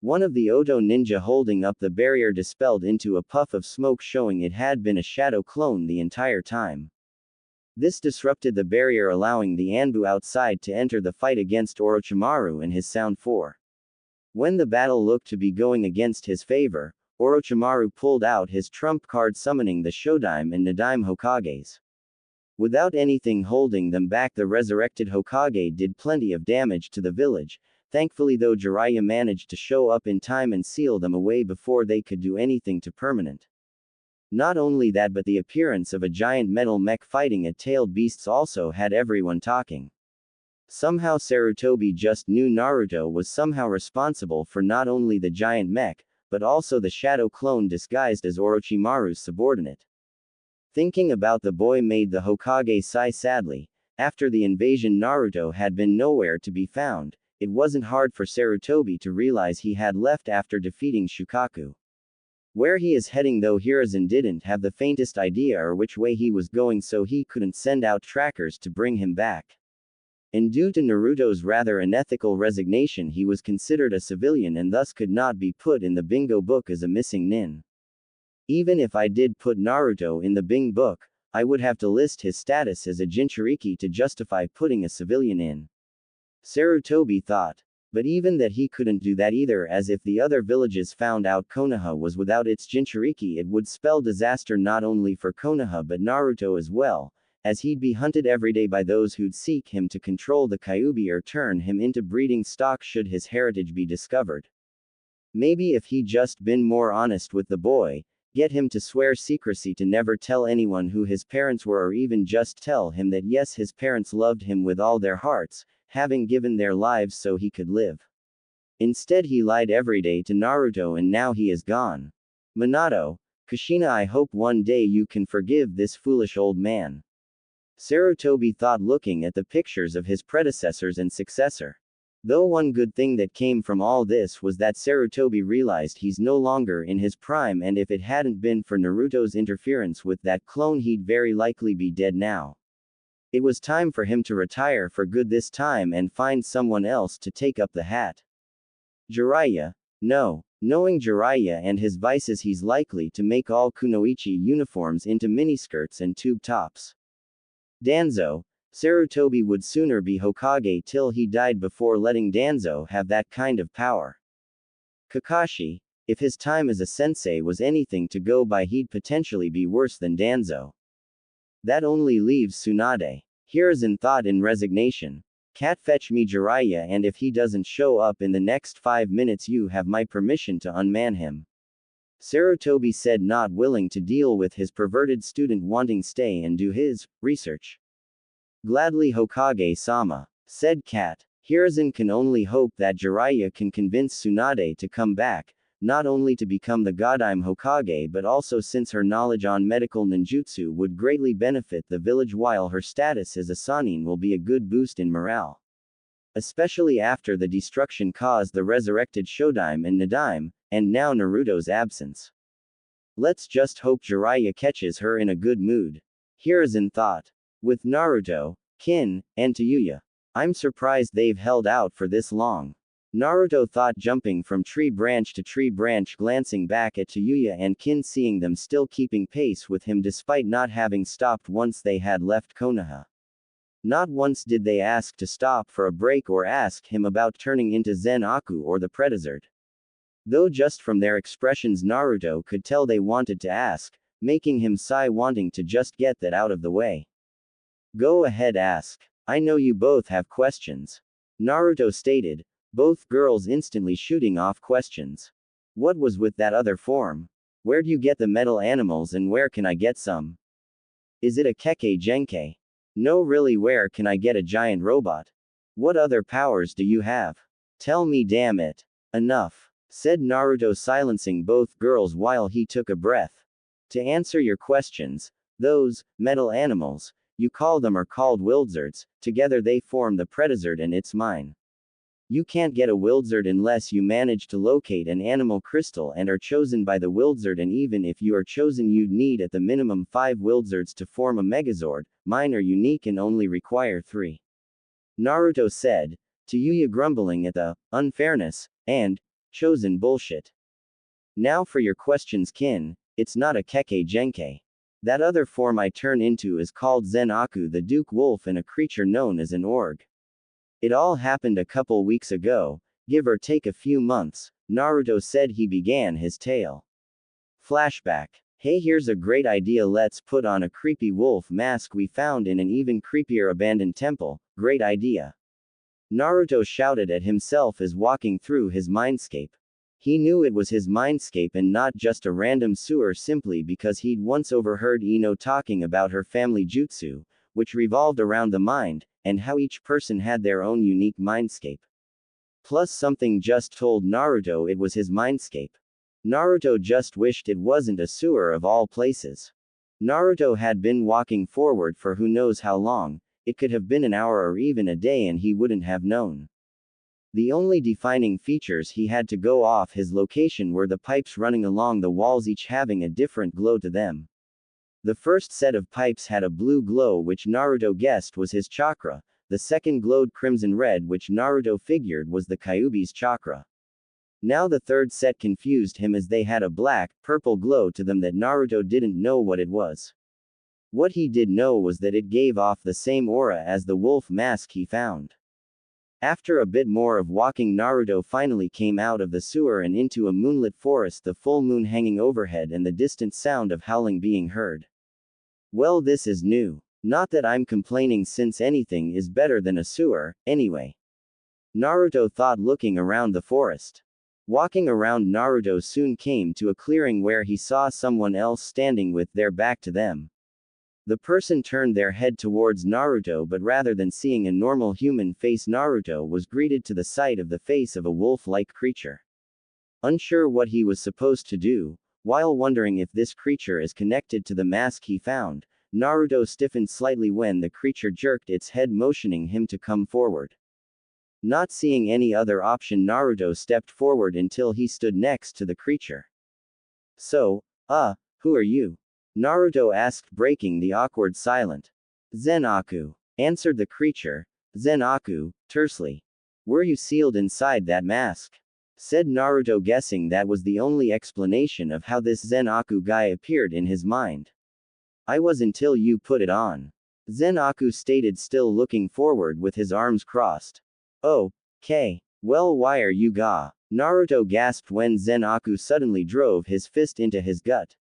One of the Oto ninja holding up the barrier dispelled into a puff of smoke, showing it had been a shadow clone the entire time. This disrupted the barrier, allowing the ANBU outside to enter the fight against Orochimaru and his Sound 4. When the battle looked to be going against his favor, Orochimaru pulled out his trump card, summoning the Shodime and Nadaime Hokages. Without anything holding them back, the resurrected Hokage did plenty of damage to the village. Thankfully though, Jiraiya managed to show up in time and seal them away before they could do anything to permanent. Not only that, but the appearance of a giant metal mech fighting at tailed beasts also had everyone talking. Somehow Sarutobi just knew Naruto was somehow responsible for not only the giant mech, but also the shadow clone disguised as Orochimaru's subordinate. Thinking about the boy made the Hokage sigh sadly. After the invasion, Naruto had been nowhere to be found. It wasn't hard for Sarutobi to realize he had left after defeating Shukaku. Where he is heading though, Hiruzen didn't have the faintest idea or which way he was going, so he couldn't send out trackers to bring him back. And due to Naruto's rather unethical resignation, he was considered a civilian and thus could not be put in the bingo book as a missing nin. Even if I did put Naruto in the Bing book, I would have to list his status as a Jinchuriki to justify putting a civilian in. Sarutobi thought. But even that he couldn't do that either, as if the other villages found out Konoha was without its Jinchuriki, it would spell disaster not only for Konoha but Naruto as well, as he'd be hunted every day by those who'd seek him to control the Kyuubi or turn him into breeding stock should his heritage be discovered. Maybe if he'd just been more honest with the boy, get him to swear secrecy to never tell anyone who his parents were, or even just tell him that yes, his parents loved him with all their hearts, having given their lives so he could live. Instead he lied every day to Naruto and now he is gone. Minato, Kushina, I hope one day you can forgive this foolish old man. Sarutobi thought, looking at the pictures of his predecessors and successor. Though one good thing that came from all this was that Sarutobi realized he's no longer in his prime, and if it hadn't been for Naruto's interference with that clone, he'd very likely be dead now. It was time for him to retire for good this time and find someone else to take up the hat. Jiraiya? No. Knowing Jiraiya and his vices, he's likely to make all kunoichi uniforms into miniskirts and tube tops. Danzo? Sarutobi would sooner be Hokage till he died before letting Danzo have that kind of power. Kakashi? If his time as a sensei was anything to go by, he'd potentially be worse than Danzo. That only leaves Tsunade. Hiruzen thought in resignation. Cat, fetch me Jiraiya, and if he doesn't show up in the next 5 minutes, you have my permission to unman him. Sarutobi said, not willing to deal with his perverted student wanting stay and do his research. Gladly, Hokage-sama, said Cat. Hiruzen can only hope that Jiraiya can convince Tsunade to come back, not only to become the Godime Hokage but also since her knowledge on medical ninjutsu would greatly benefit the village, while her status as a Sannin will be a good boost in morale. Especially after the destruction caused the resurrected Shodime and Nadaime, and now Naruto's absence. Let's just hope Jiraiya catches her in a good mood. Hiruzen thought. With Naruto, Kin, and Tayuya. I'm surprised they've held out for this long. Naruto thought, jumping from tree branch to tree branch, glancing back at Tayuya and Kin, seeing them still keeping pace with him despite not having stopped once they had left Konoha. Not once did they ask to stop for a break or ask him about turning into Zenaku or the Predazord. Though just from their expressions Naruto could tell they wanted to ask, making him sigh, wanting to just get that out of the way. Go ahead, ask. I know you both have questions. Naruto stated, both girls instantly shooting off questions. What was with that other form? Where do you get the metal animals and where can I get some? Is it a Keke Genkai? No, really, where can I get a giant robot? What other powers do you have? Tell me, damn it. Enough, said Naruto, silencing both girls while he took a breath. To answer your questions, those metal animals, you call them, are called Wildzards. Together they form the Predazord and it's mine. You can't get a Wildzard unless you manage to locate an animal crystal and are chosen by the Wildzard, and even if you are chosen you'd need at the minimum 5 Wildzards to form a Megazord. Mine are unique and only require 3. Naruto said, Tayuya grumbling at the unfairness and chosen bullshit. Now for your questions, Kin, it's not a Keke Genkai. That other form I turn into is called Zenaku the Duke Wolf and a creature known as an org. It all happened a couple weeks ago, give or take a few months, Naruto said. He began his tale. Flashback. Hey, here's a great idea, let's put on a creepy wolf mask we found in an even creepier abandoned temple. Great idea. Naruto shouted at himself as walking through his mindscape. He knew it was his mindscape and not just a random sewer, simply because he'd once overheard Ino talking about her family jutsu, which revolved around the mind, and how each person had their own unique mindscape. Plus something just told Naruto it was his mindscape. Naruto just wished it wasn't a sewer of all places. Naruto had been walking forward for who knows how long, it could have been an hour or even a day, and he wouldn't have known. The only defining features he had to go off his location were the pipes running along the walls, each having a different glow to them. The first set of pipes had a blue glow, which Naruto guessed was his chakra. The second glowed crimson red, which Naruto figured was the Kyuubi's chakra. Now the third set confused him, as they had a black, purple glow to them that Naruto didn't know what it was. What he did know was that it gave off the same aura as the wolf mask he found. After a bit more of walking, Naruto finally came out of the sewer and into a moonlit forest, the full moon hanging overhead and the distant sound of howling being heard. Well, this is new. Not that I'm complaining, since anything is better than a sewer, anyway. Naruto thought, looking around the forest. Walking around, Naruto soon came to a clearing where he saw someone else standing with their back to them. The person turned their head towards Naruto, but rather than seeing a normal human face, Naruto was greeted to the sight of the face of a wolf-like creature. Unsure what he was supposed to do, while wondering if this creature is connected to the mask he found, Naruto stiffened slightly when the creature jerked its head, motioning him to come forward. Not seeing any other option, Naruto stepped forward until he stood next to the creature. So, who are you? Naruto asked, breaking the awkward silence. Zenaku, answered the creature. Zenaku, tersely. Were you sealed inside that mask? Said Naruto, guessing that was the only explanation of how this Zenaku guy appeared in his mind. I was, until you put it on. Zenaku stated, still looking forward with his arms crossed. Oh, okay. Well, why are you ga? Naruto gasped when Zenaku suddenly drove his fist into his gut.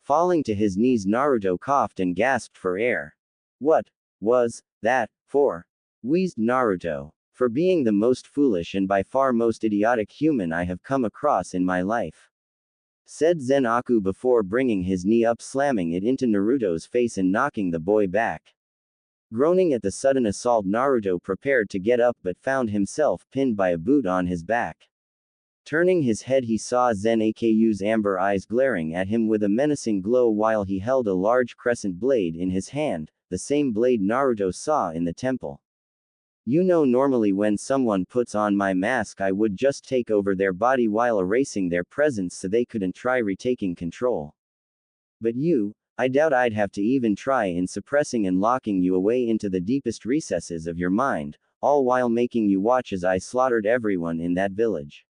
Falling to his knees, Naruto coughed and gasped for air. What was that for? Wheezed Naruto. For being the most foolish and by far most idiotic human I have come across in my life. Said Zenaku before bringing his knee up, slamming it into Naruto's face and knocking the boy back. Groaning at the sudden assault, Naruto prepared to get up but found himself pinned by a boot on his back. Turning his head, he saw Zenaku's amber eyes glaring at him with a menacing glow while he held a large crescent blade in his hand, the same blade Naruto saw in the temple. You know, normally when someone puts on my mask I would just take over their body while erasing their presence so they couldn't try retaking control. But you, I doubt I'd have to even try in suppressing and locking you away into the deepest recesses of your mind, all while making you watch as I slaughtered everyone in that village.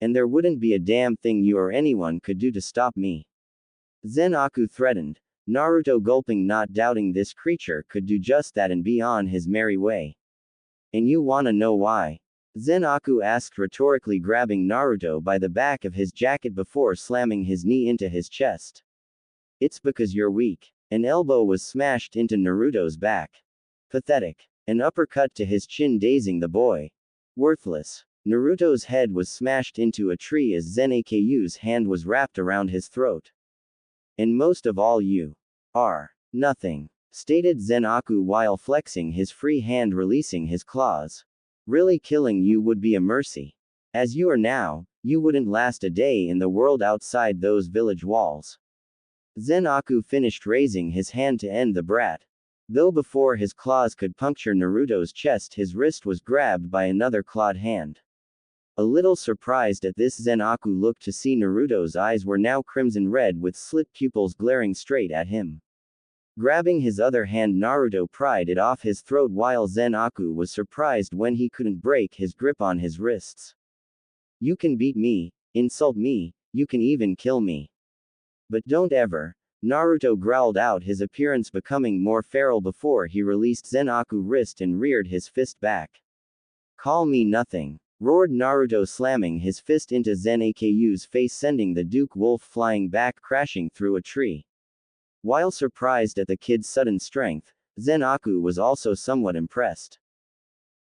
And there wouldn't be a damn thing you or anyone could do to stop me. Zenaku threatened, Naruto gulping, not doubting this creature could do just that and be on his merry way. And you wanna know why? Zenaku asked rhetorically, grabbing Naruto by the back of his jacket before slamming his knee into his chest. It's because you're weak. An elbow was smashed into Naruto's back. Pathetic. An uppercut to his chin, dazing the boy. Worthless. Naruto's head was smashed into a tree as Zenaku's hand was wrapped around his throat. And most of all, you are nothing, stated Zenaku while flexing his free hand, releasing his claws. Really, killing you would be a mercy. As you are now, you wouldn't last a day in the world outside those village walls. Zenaku finished, raising his hand to end the brat. Though before his claws could puncture Naruto's chest, his wrist was grabbed by another clawed hand. A little surprised at this, Zenaku looked to see Naruto's eyes were now crimson red with slit pupils glaring straight at him. Grabbing his other hand, Naruto pried it off his throat while Zenaku was surprised when he couldn't break his grip on his wrists. You can beat me, insult me, you can even kill me. But don't ever. Naruto growled out, his appearance becoming more feral before he released Zenaku's wrist and reared his fist back. Call me nothing, roared Naruto, slamming his fist into Zenaku's face, sending the Duke Wolf flying back, crashing through a tree. While surprised at the kid's sudden strength, Zenaku was also somewhat impressed.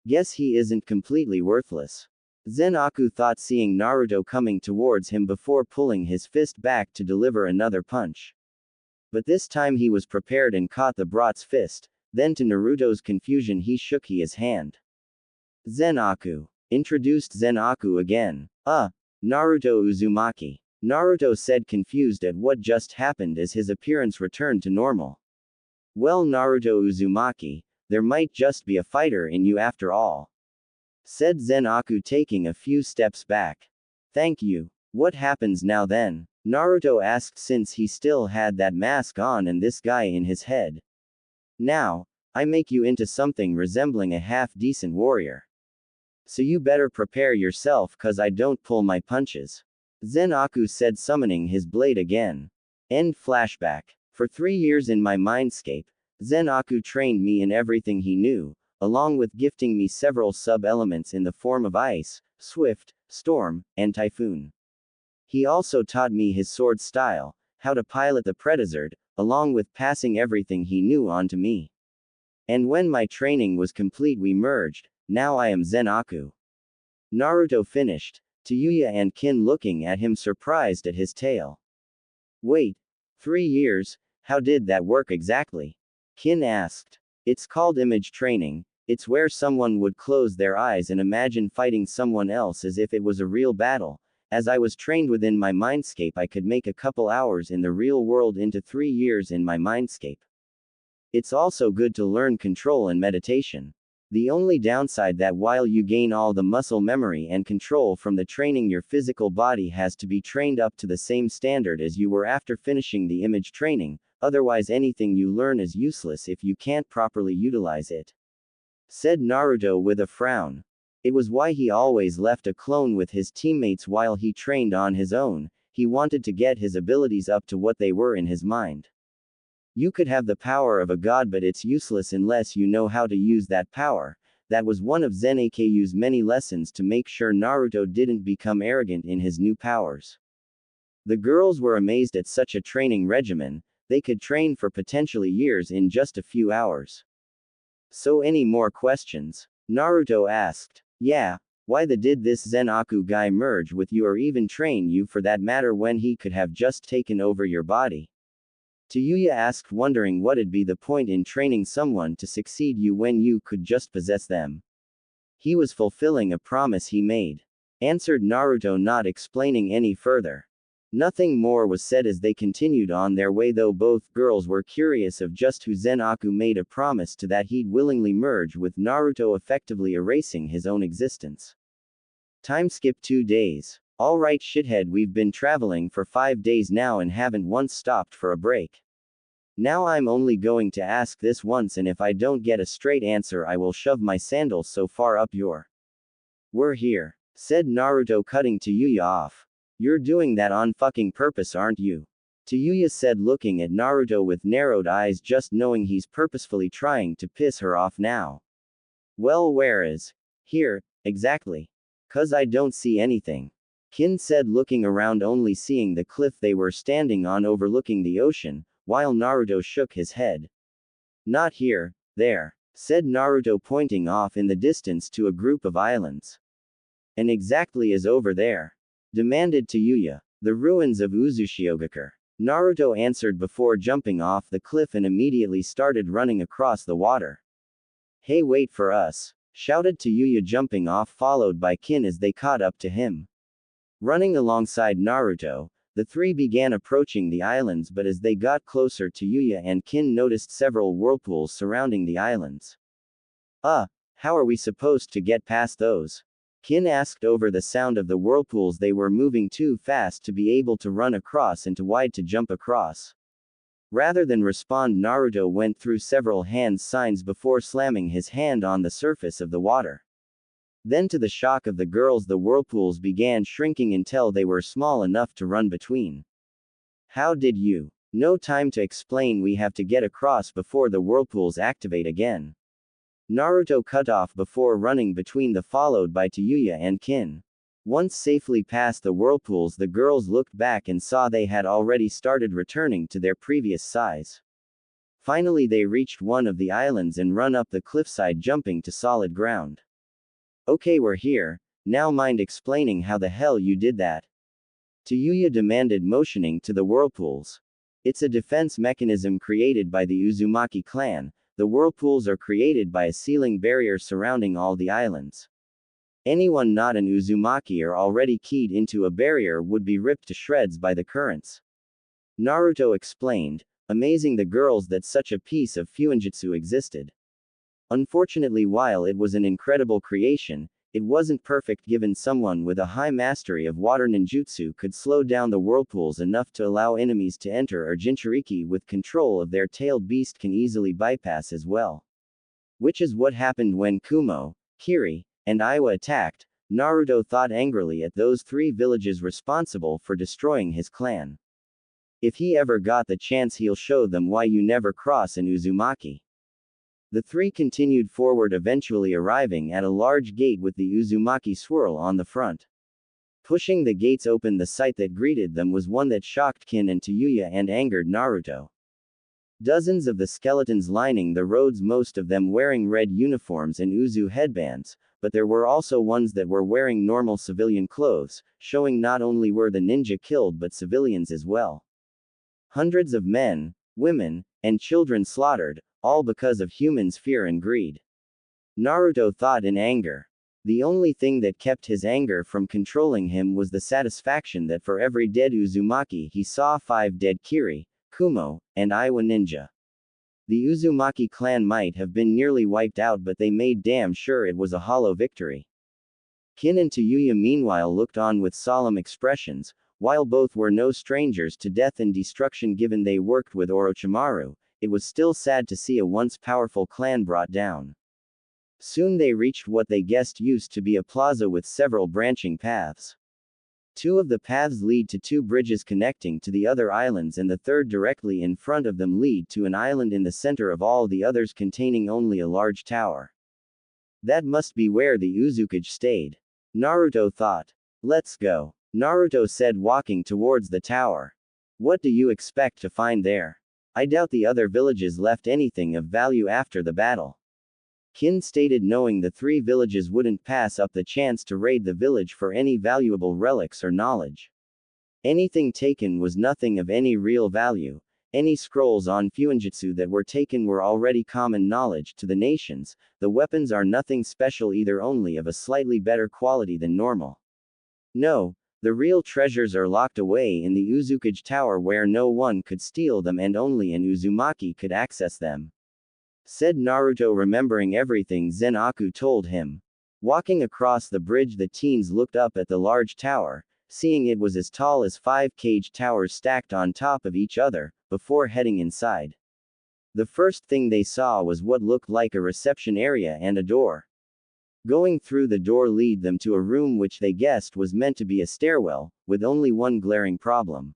Guess he isn't completely worthless. Zenaku thought, seeing Naruto coming towards him before pulling his fist back to deliver another punch. But this time he was prepared and caught the brat's fist, then to Naruto's confusion he shook his hand. Zenaku. Introduced Zenaku again. Naruto Uzumaki. Naruto said, confused at what just happened as his appearance returned to normal. Well, Naruto Uzumaki, there might just be a fighter in you after all, said Zenaku, taking a few steps back. Thank you. What happens now then? Naruto asked, since he still had that mask on and this guy in his head. Now, I make you into something resembling a half-decent warrior. So you better prepare yourself, cause I don't pull my punches. Zenaku said, summoning his blade again. End flashback. For 3 years in my mindscape, Zenaku trained me in everything he knew, along with gifting me several sub-elements in the form of ice, swift, storm, and typhoon. He also taught me his sword style, how to pilot the Predazord, along with passing everything he knew on to me. And when my training was complete, we merged. Now I am Zenaku. Naruto finished, Tayuya and Kin looking at him, surprised at his tale. Wait, 3 years, how did that work exactly? Kin asked. It's called image training. It's where someone would close their eyes and imagine fighting someone else as if it was a real battle. As I was trained within my mindscape, I could make a couple hours in the real world into 3 years in my mindscape. It's also good to learn control and meditation. The only downside that while you gain all the muscle memory and control from the training, your physical body has to be trained up to the same standard as you were after finishing the image training, otherwise anything you learn is useless if you can't properly utilize it, said Naruto with a frown. It was why he always left a clone with his teammates while he trained on his own. He wanted to get his abilities up to what they were in his mind. You could have the power of a god, but it's useless unless you know how to use that power. That was one of Zenaku's many lessons to make sure Naruto didn't become arrogant in his new powers. The girls were amazed at such a training regimen. They could train for potentially years in just a few hours. So, any more questions? Naruto asked. Yeah, why did this Zenaku guy merge with you or even train you for that matter when he could have just taken over your body? Tayuya asked, wondering what'd be the point in training someone to succeed you when you could just possess them. He was fulfilling a promise he made, answered Naruto, not explaining any further. Nothing more was said as they continued on their way, though both girls were curious of just who Zenaku made a promise to that he'd willingly merge with Naruto, effectively erasing his own existence. Time skip 2 days. Alright shithead, we've been traveling for 5 days now and haven't once stopped for a break. Now I'm only going to ask this once, and if I don't get a straight answer I will shove my sandals so far up your. We're here, said Naruto, cutting Tayuya off. You're doing that on fucking purpose, aren't you? Tayuya said, looking at Naruto with narrowed eyes, just knowing he's purposefully trying to piss her off now. Well, where is? Here, exactly. 'Cause I don't see anything. Kin said, looking around, only seeing the cliff they were standing on overlooking the ocean, while Naruto shook his head. Not here, there, said Naruto, pointing off in the distance to a group of islands. And exactly as over there? Demanded Tayuya. The ruins of Uzushiogakure. Naruto answered before jumping off the cliff and immediately started running across the water. Hey, wait for us, shouted Tayuya, jumping off, followed by Kin as they caught up to him. Running alongside Naruto, the three began approaching the islands, but as they got closer, Tayuya and Kin noticed several whirlpools surrounding the islands. How are we supposed to get past those? Kin asked over the sound of the whirlpools. They were moving too fast to be able to run across and too wide to jump across. Rather than respond, Naruto went through several hand signs before slamming his hand on the surface of the water. Then, to the shock of the girls, the whirlpools began shrinking until they were small enough to run between. How did you? No time to explain, we have to get across before the whirlpools activate again. Naruto cut off before running between the, followed by Tayuya and Kin. Once safely past the whirlpools, the girls looked back and saw they had already started returning to their previous size. Finally they reached one of the islands and run up the cliffside, jumping to solid ground. Okay, we're here, now mind explaining how the hell you did that? Tayuya demanded, motioning to the whirlpools. It's a defense mechanism created by the Uzumaki clan. The whirlpools are created by a sealing barrier surrounding all the islands. Anyone not an Uzumaki or already keyed into a barrier would be ripped to shreds by the currents. Naruto explained, amazing the girls that such a piece of fuinjutsu existed. Unfortunately, while it was an incredible creation, it wasn't perfect, given someone with a high mastery of water ninjutsu could slow down the whirlpools enough to allow enemies to enter, or Jinchuriki with control of their tailed beast can easily bypass as well. Which is what happened when Kumo, Kiri, and Iwa attacked. Naruto thought angrily at those three villages responsible for destroying his clan. If he ever got the chance, he'll show them why you never cross an Uzumaki. The three continued forward, eventually arriving at a large gate with the Uzumaki swirl on the front. Pushing the gates open, the sight that greeted them was one that shocked Kin and Tayuya and angered Naruto. Dozens of the skeletons lining the roads, most of them wearing red uniforms and Uzu headbands, but there were also ones that were wearing normal civilian clothes, showing not only were the ninja killed but civilians as well. Hundreds of men, women, and children slaughtered, all because of humans' fear and greed. Naruto thought in anger. The only thing that kept his anger from controlling him was the satisfaction that for every dead Uzumaki he saw 5 dead Kiri, Kumo, and Iwa ninja. The Uzumaki clan might have been nearly wiped out, but they made damn sure it was a hollow victory. Kin and Tayuya meanwhile looked on with solemn expressions. While both were no strangers to death and destruction, given they worked with Orochimaru, it was still sad to see a once powerful clan brought down. Soon they reached what they guessed used to be a plaza with several branching paths. 2 of the paths lead to 2 bridges connecting to the other islands, and the third directly in front of them lead to an island in the center of all the others containing only a large tower. That must be where the Uzukage stayed. Naruto thought. Let's go, Naruto said, walking towards the tower. What do you expect to find there? I doubt the other villages left anything of value after the battle. Kin stated, knowing the 3 villages wouldn't pass up the chance to raid the village for any valuable relics or knowledge. Anything taken was nothing of any real value. Any scrolls on fuinjutsu that were taken were already common knowledge to the nations. The weapons are nothing special either, only of a slightly better quality than normal. No, the real treasures are locked away in the Uzukage Tower, where no one could steal them and only an Uzumaki could access them, said Naruto, remembering everything Zenaku told him. Walking across the bridge, the teens looked up at the large tower, seeing it was as tall as 5 cage towers stacked on top of each other, before heading inside. The first thing they saw was what looked like a reception area and a door. Going through the door led them to a room which they guessed was meant to be a stairwell, with only one glaring problem.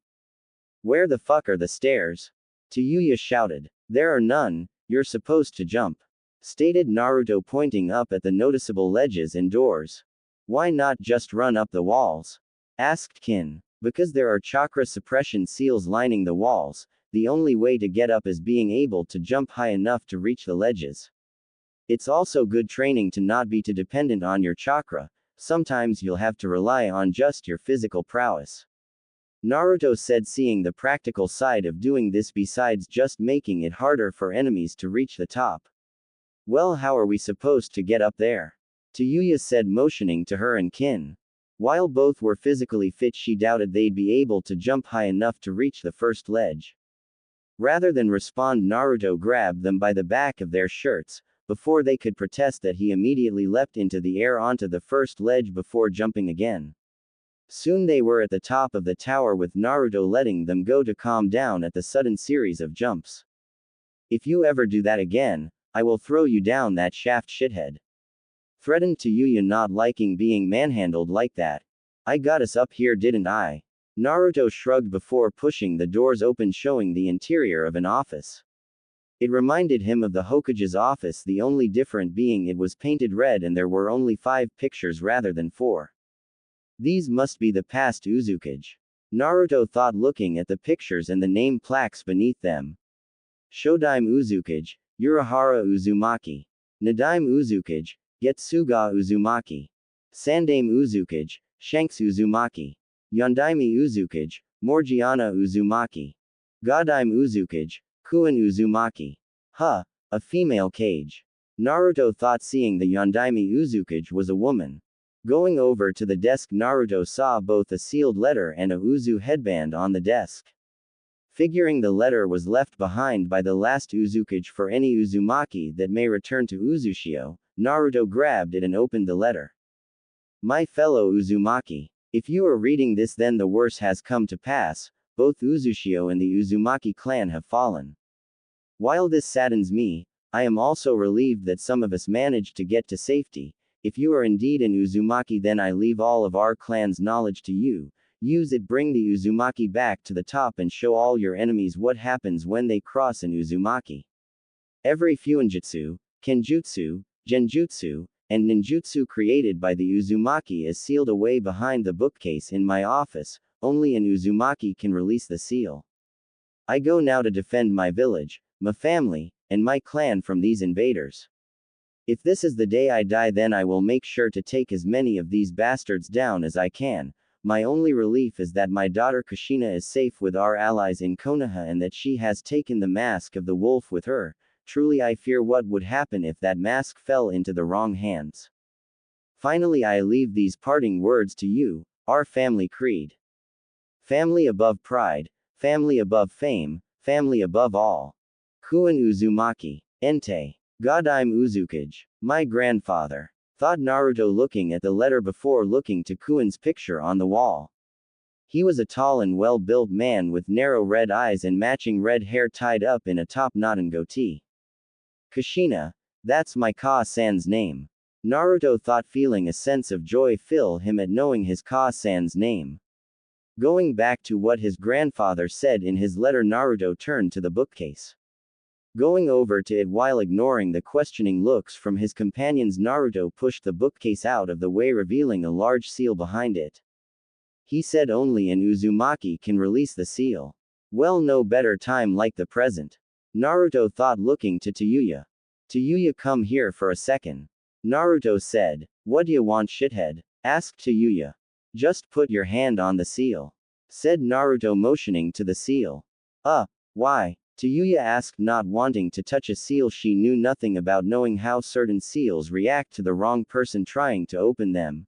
Where the fuck are the stairs? Tayuya shouted. There are none, you're supposed to jump. Stated Naruto, pointing up at the noticeable ledges and doors. Why not just run up the walls? Asked Kin. Because there are chakra suppression seals lining the walls, the only way to get up is being able to jump high enough to reach the ledges. It's also good training to not be too dependent on your chakra, sometimes you'll have to rely on just your physical prowess. Naruto said, seeing the practical side of doing this besides just making it harder for enemies to reach the top. Well, how are we supposed to get up there? Tayuya said, motioning to her and Kin. While both were physically fit, she doubted they'd be able to jump high enough to reach the first ledge. Rather than respond, Naruto grabbed them by the back of their shirts. Before they could protest that, he immediately leapt into the air onto the first ledge before jumping again. Soon they were at the top of the tower, with Naruto letting them go to calm down at the sudden series of jumps. If you ever do that again, I will throw you down that shaft, shithead. Threatened Tayuya, not liking being manhandled like that. I got us up here, didn't I? Naruto shrugged before pushing the doors open, showing the interior of an office. It reminded him of the Hokage's office, the only difference being it was painted red and there were only 5 pictures rather than 4. These must be the past Uzukage. Naruto thought, looking at the pictures and the name plaques beneath them. Shodaime Uzukage, Urahara Uzumaki. Nadaime Uzukage, Getsuga Uzumaki. Sandaime Uzukage, Shanks Uzumaki. Yondaime Uzukage, Morgiana Uzumaki. Godaime Uzukage, Kuin Uzumaki. Huh, a female Kage. Naruto thought, seeing the Yondaime Uzukage was a woman. Going over to the desk, Naruto saw both a sealed letter and a Uzu headband on the desk. Figuring the letter was left behind by the last Uzukage for any Uzumaki that may return to Uzushio, Naruto grabbed it and opened the letter. My fellow Uzumaki. If you are reading this, then the worst has come to pass. Both Uzushio and the Uzumaki clan have fallen. While this saddens me, I am also relieved that some of us managed to get to safety. If you are indeed an Uzumaki, then I leave all of our clan's knowledge to you. Use it, bring the Uzumaki back to the top and show all your enemies what happens when they cross an Uzumaki. Every fuinjutsu, kenjutsu, genjutsu, and ninjutsu created by the Uzumaki is sealed away behind the bookcase in my office. Only an Uzumaki can release the seal. I go now to defend my village, my family, and my clan from these invaders. If this is the day I die, then I will make sure to take as many of these bastards down as I can. My only relief is that my daughter Kushina is safe with our allies in Konoha and that she has taken the mask of the wolf with her. Truly I fear what would happen if that mask fell into the wrong hands. Finally I leave these parting words to you, our family creed. Family above pride, family above fame, family above all. Kuin Uzumaki. Entei. Godaime Uzukage. My grandfather. Thought Naruto, looking at the letter before looking to Kuin's picture on the wall. He was a tall and well-built man with narrow red eyes and matching red hair tied up in a top knot and goatee. Kushina. That's my Ka-san's name. Naruto thought, feeling a sense of joy fill him at knowing his Ka-san's name. Going back to what his grandfather said in his letter, Naruto turned to the bookcase. Going over to it while ignoring the questioning looks from his companions, Naruto pushed the bookcase out of the way, revealing a large seal behind it. He said only an Uzumaki can release the seal. Well, no better time like the present. Naruto thought, looking to Tayuya. Tayuya, come here for a second. Naruto said. What do you want, shithead? Asked Tayuya. Just put your hand on the seal. Said Naruto, motioning to the seal. Why? Tayuya asked, not wanting to touch a seal she knew nothing about, knowing how certain seals react to the wrong person trying to open them.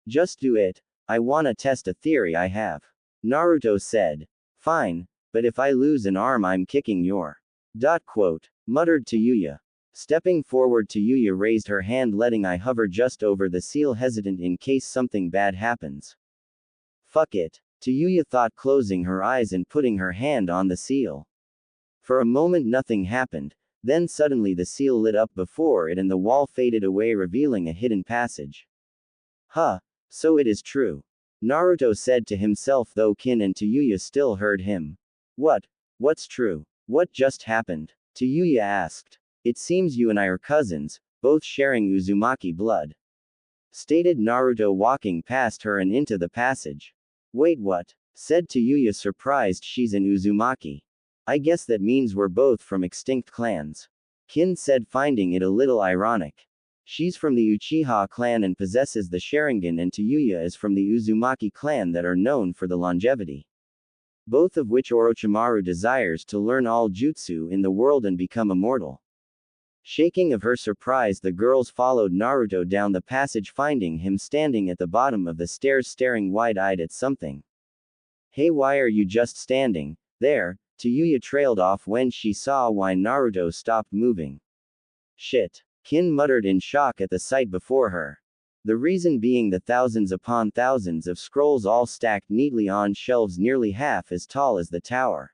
Just do it. I wanna test a theory I have. Naruto said. Fine, but if I lose an arm, I'm kicking your. Muttered Tayuya. Stepping forward, Tayuya raised her hand, letting I hover just over the seal, hesitant in case something bad happens. Fuck it. Tayuya thought, closing her eyes and putting her hand on the seal. For a moment nothing happened, then suddenly the seal lit up before it and the wall faded away revealing a hidden passage. Huh. So it is true. Naruto said to himself though Kin and Tayuya still heard him. What? What's true? What just happened? Tayuya asked. It seems you and I are cousins, both sharing Uzumaki blood. Stated Naruto walking past her and into the passage. Wait what? Said Tayuya surprised she's an Uzumaki. I guess that means we're both from extinct clans. Kin said finding it a little ironic. She's from the Uchiha clan and possesses the Sharingan and Tayuya is from the Uzumaki clan that are known for the longevity. Both of which Orochimaru desires to learn all jutsu in the world and become immortal. Shaking of her surprise the girls followed Naruto down the passage finding him standing at the bottom of the stairs staring wide-eyed at something. Hey, why are you just standing there? Tayuya trailed off when she saw why Naruto stopped moving. Shit. Kin muttered in shock at the sight before her. The reason being the thousands upon thousands of scrolls all stacked neatly on shelves nearly half as tall as the tower.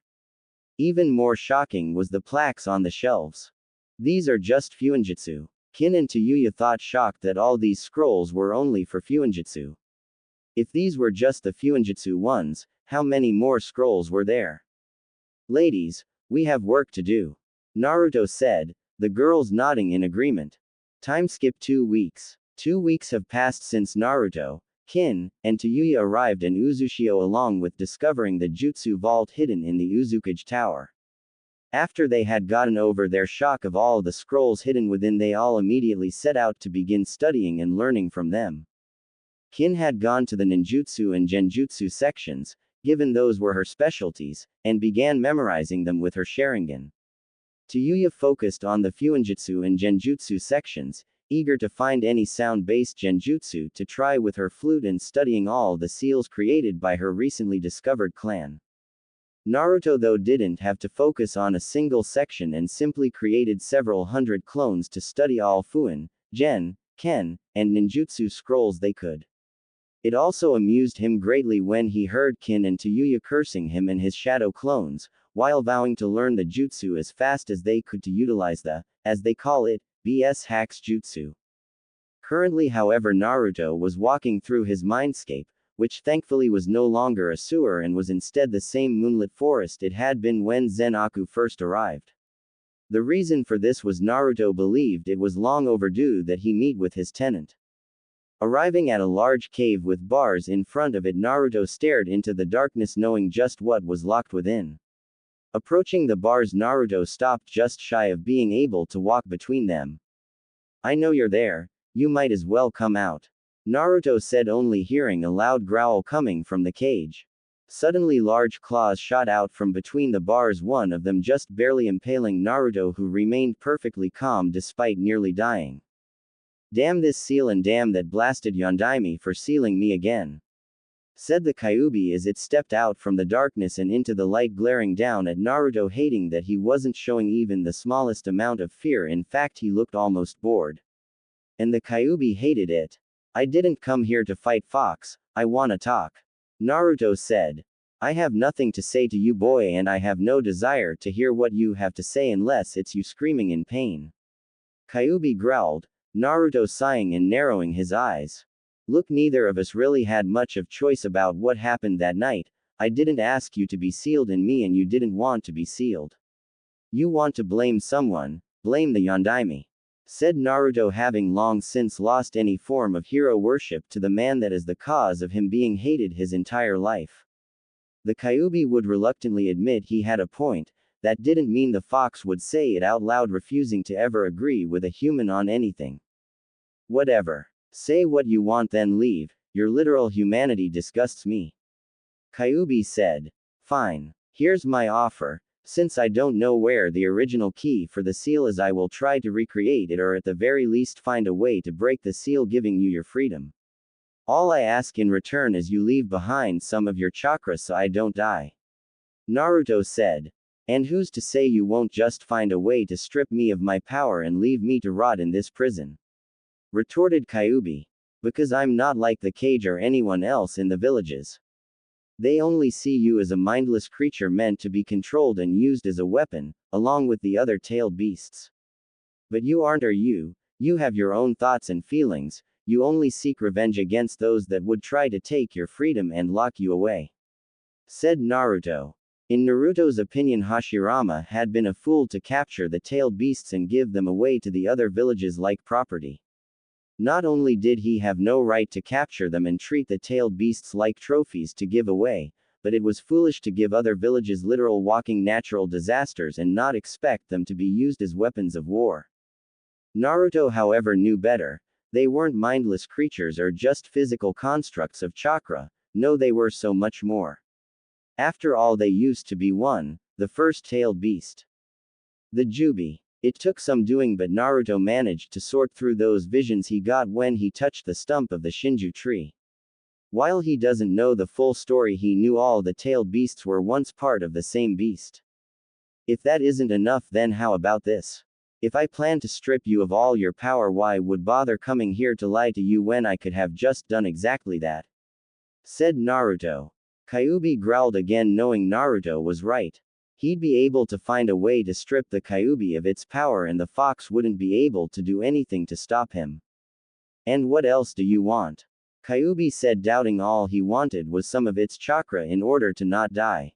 Even more shocking was the plaques on the shelves. These are just Fuinjutsu. Kin and Tayuya thought shocked that all these scrolls were only for Fuinjutsu. If these were just the Fuinjutsu ones, how many more scrolls were there? Ladies, we have work to do. Naruto said, the girls nodding in agreement. Time skip 2 weeks. 2 weeks have passed since Naruto, Kin, and Tayuya arrived in Uzushio along with discovering the jutsu vault hidden in the Uzukage Tower. After they had gotten over their shock of all the scrolls hidden within they all immediately set out to begin studying and learning from them. Kin had gone to the ninjutsu and genjutsu sections, given those were her specialties, and began memorizing them with her Sharingan. Tayuya focused on the Fuinjutsu and Genjutsu sections, eager to find any sound-based genjutsu to try with her flute and studying all the seals created by her recently discovered clan. Naruto though didn't have to focus on a single section and simply created several hundred clones to study all Fuin, Gen, Ken, and ninjutsu scrolls they could. It also amused him greatly when he heard Kin and Tayuya cursing him and his shadow clones, while vowing to learn the jutsu as fast as they could to utilize the, as they call it, BS hacks jutsu. Currently however Naruto was walking through his mindscape, which thankfully was no longer a sewer and was instead the same moonlit forest it had been when Zenaku first arrived. The reason for this was Naruto believed it was long overdue that he meet with his tenant. Arriving at a large cave with bars in front of it Naruto stared into the darkness knowing just what was locked within. Approaching the bars Naruto stopped just shy of being able to walk between them. I know you're there, you might as well come out. Naruto said only hearing a loud growl coming from the cage. Suddenly large claws shot out from between the bars one of them just barely impaling Naruto who remained perfectly calm despite nearly dying. Damn this seal and damn that blasted Yondaime for sealing me again. Said the Kyuubi as it stepped out from the darkness and into the light glaring down at Naruto hating that he wasn't showing even the smallest amount of fear in fact he looked almost bored. And the Kyuubi hated it. I didn't come here to fight Fox, I wanna talk. Naruto said. I have nothing to say to you boy and I have no desire to hear what you have to say unless it's you screaming in pain. Kyuubi growled, Naruto sighing and narrowing his eyes. Look, neither of us really had much of choice about what happened that night. I didn't ask you to be sealed in me and you didn't want to be sealed. You want to blame someone, blame the Yondaime. Said Naruto having long since lost any form of hero worship to the man that is the cause of him being hated his entire life. The Kyuubi would reluctantly admit he had a point, that didn't mean the fox would say it out loud refusing to ever agree with a human on anything. Whatever. Say what you want then leave, your literal humanity disgusts me. Kyuubi said. Fine. Here's my offer, since I don't know where the original key for the seal is I will try to recreate it or at the very least find a way to break the seal giving you your freedom. All I ask in return is you leave behind some of your chakra so I don't die. Naruto said. And who's to say you won't just find a way to strip me of my power and leave me to rot in this prison? Retorted Kyuubi. Because I'm not like the cage or anyone else in the villages. They only see you as a mindless creature meant to be controlled and used as a weapon, along with the other tailed beasts. But you aren't you have your own thoughts and feelings, you only seek revenge against those that would try to take your freedom and lock you away. Said Naruto. In Naruto's opinion, Hashirama had been a fool to capture the tailed beasts and give them away to the other villages like property. Not only did he have no right to capture them and treat the tailed beasts like trophies to give away, but it was foolish to give other villages literal walking natural disasters and not expect them to be used as weapons of war. Naruto, however, knew better. They weren't mindless creatures or just physical constructs of chakra, no, they were so much more. After all, they used to be the first tailed beast. The Jubi. It took some doing, but Naruto managed to sort through those visions he got when he touched the stump of the Shinju tree. While he doesn't know the full story, he knew all the tailed beasts were once part of the same beast. If that isn't enough, then how about this? If I plan to strip you of all your power, why would bother coming here to lie to you when I could have just done exactly that? Said Naruto. Kyuubi growled again, knowing Naruto was right. He'd be able to find a way to strip the Kyuubi of its power and the fox wouldn't be able to do anything to stop him. And what else do you want? Kyuubi said, doubting. All he wanted was some of its chakra in order to not die.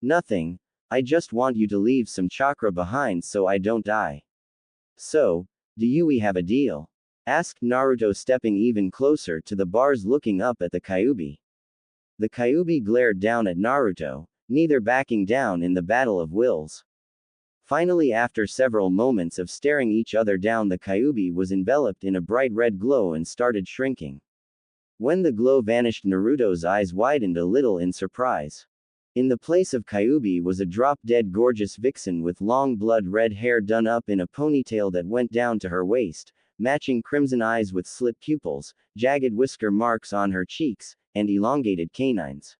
Nothing. I just want you to leave some chakra behind so I don't die. So, do we have a deal? Asked Naruto, stepping even closer to the bars, looking up at the Kyuubi. The Kyuubi glared down at Naruto, neither backing down in the battle of wills. Finally, after several moments of staring each other down, the Kyuubi was enveloped in a bright red glow and started shrinking. When the glow vanished, Naruto's eyes widened a little in surprise. In the place of Kyuubi was a drop-dead gorgeous vixen with long blood-red hair done up in a ponytail that went down to her waist, matching crimson eyes with slit pupils, jagged whisker marks on her cheeks, and elongated canines.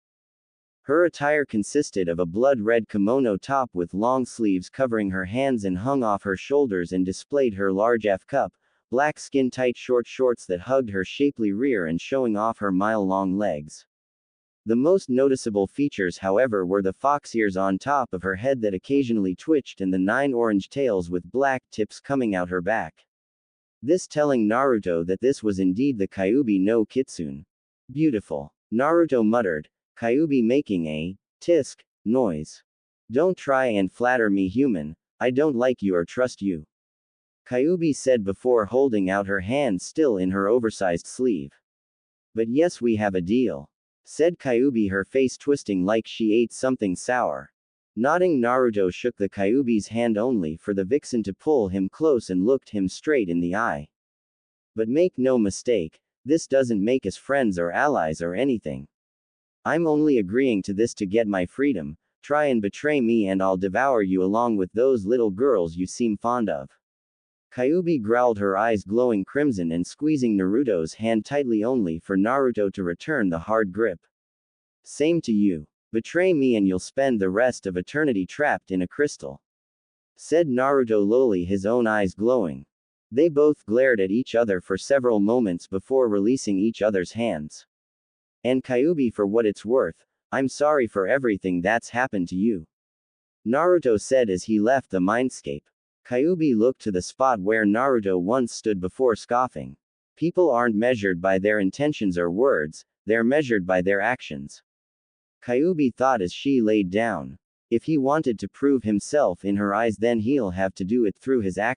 Her attire consisted of a blood-red kimono top with long sleeves covering her hands and hung off her shoulders and displayed her large F-cup, black skin-tight short shorts that hugged her shapely rear and showing off her mile-long legs. The most noticeable features, however, were the fox ears on top of her head that occasionally twitched and the 9 orange tails with black tips coming out her back. This telling Naruto that this was indeed the Kyuubi no Kitsune. Beautiful. Naruto muttered, Kyuubi making a tisk noise. Don't try and flatter me, human. I don't like you or trust you. Kyuubi said before holding out her hand still in her oversized sleeve. But yes, we have a deal. Said Kyuubi, her face twisting like she ate something sour. Nodding, Naruto shook the Kyuubi's hand only for the vixen to pull him close and looked him straight in the eye. But make no mistake, this doesn't make us friends or allies or anything. I'm only agreeing to this to get my freedom. Try and betray me and I'll devour you along with those little girls you seem fond of. Kyuubi growled, her eyes glowing crimson and squeezing Naruto's hand tightly only for Naruto to return the hard grip. Same to you. Betray me and you'll spend the rest of eternity trapped in a crystal. Said Naruto lowly, his own eyes glowing. They both glared at each other for several moments before releasing each other's hands. And Kyuubi, for what it's worth, I'm sorry for everything that's happened to you. Naruto said as he left the mindscape. Kyuubi looked to the spot where Naruto once stood before, scoffing. People aren't measured by their intentions or words, they're measured by their actions. Kyuubi thought as she laid down. If he wanted to prove himself in her eyes, then he'll have to do it through his actions.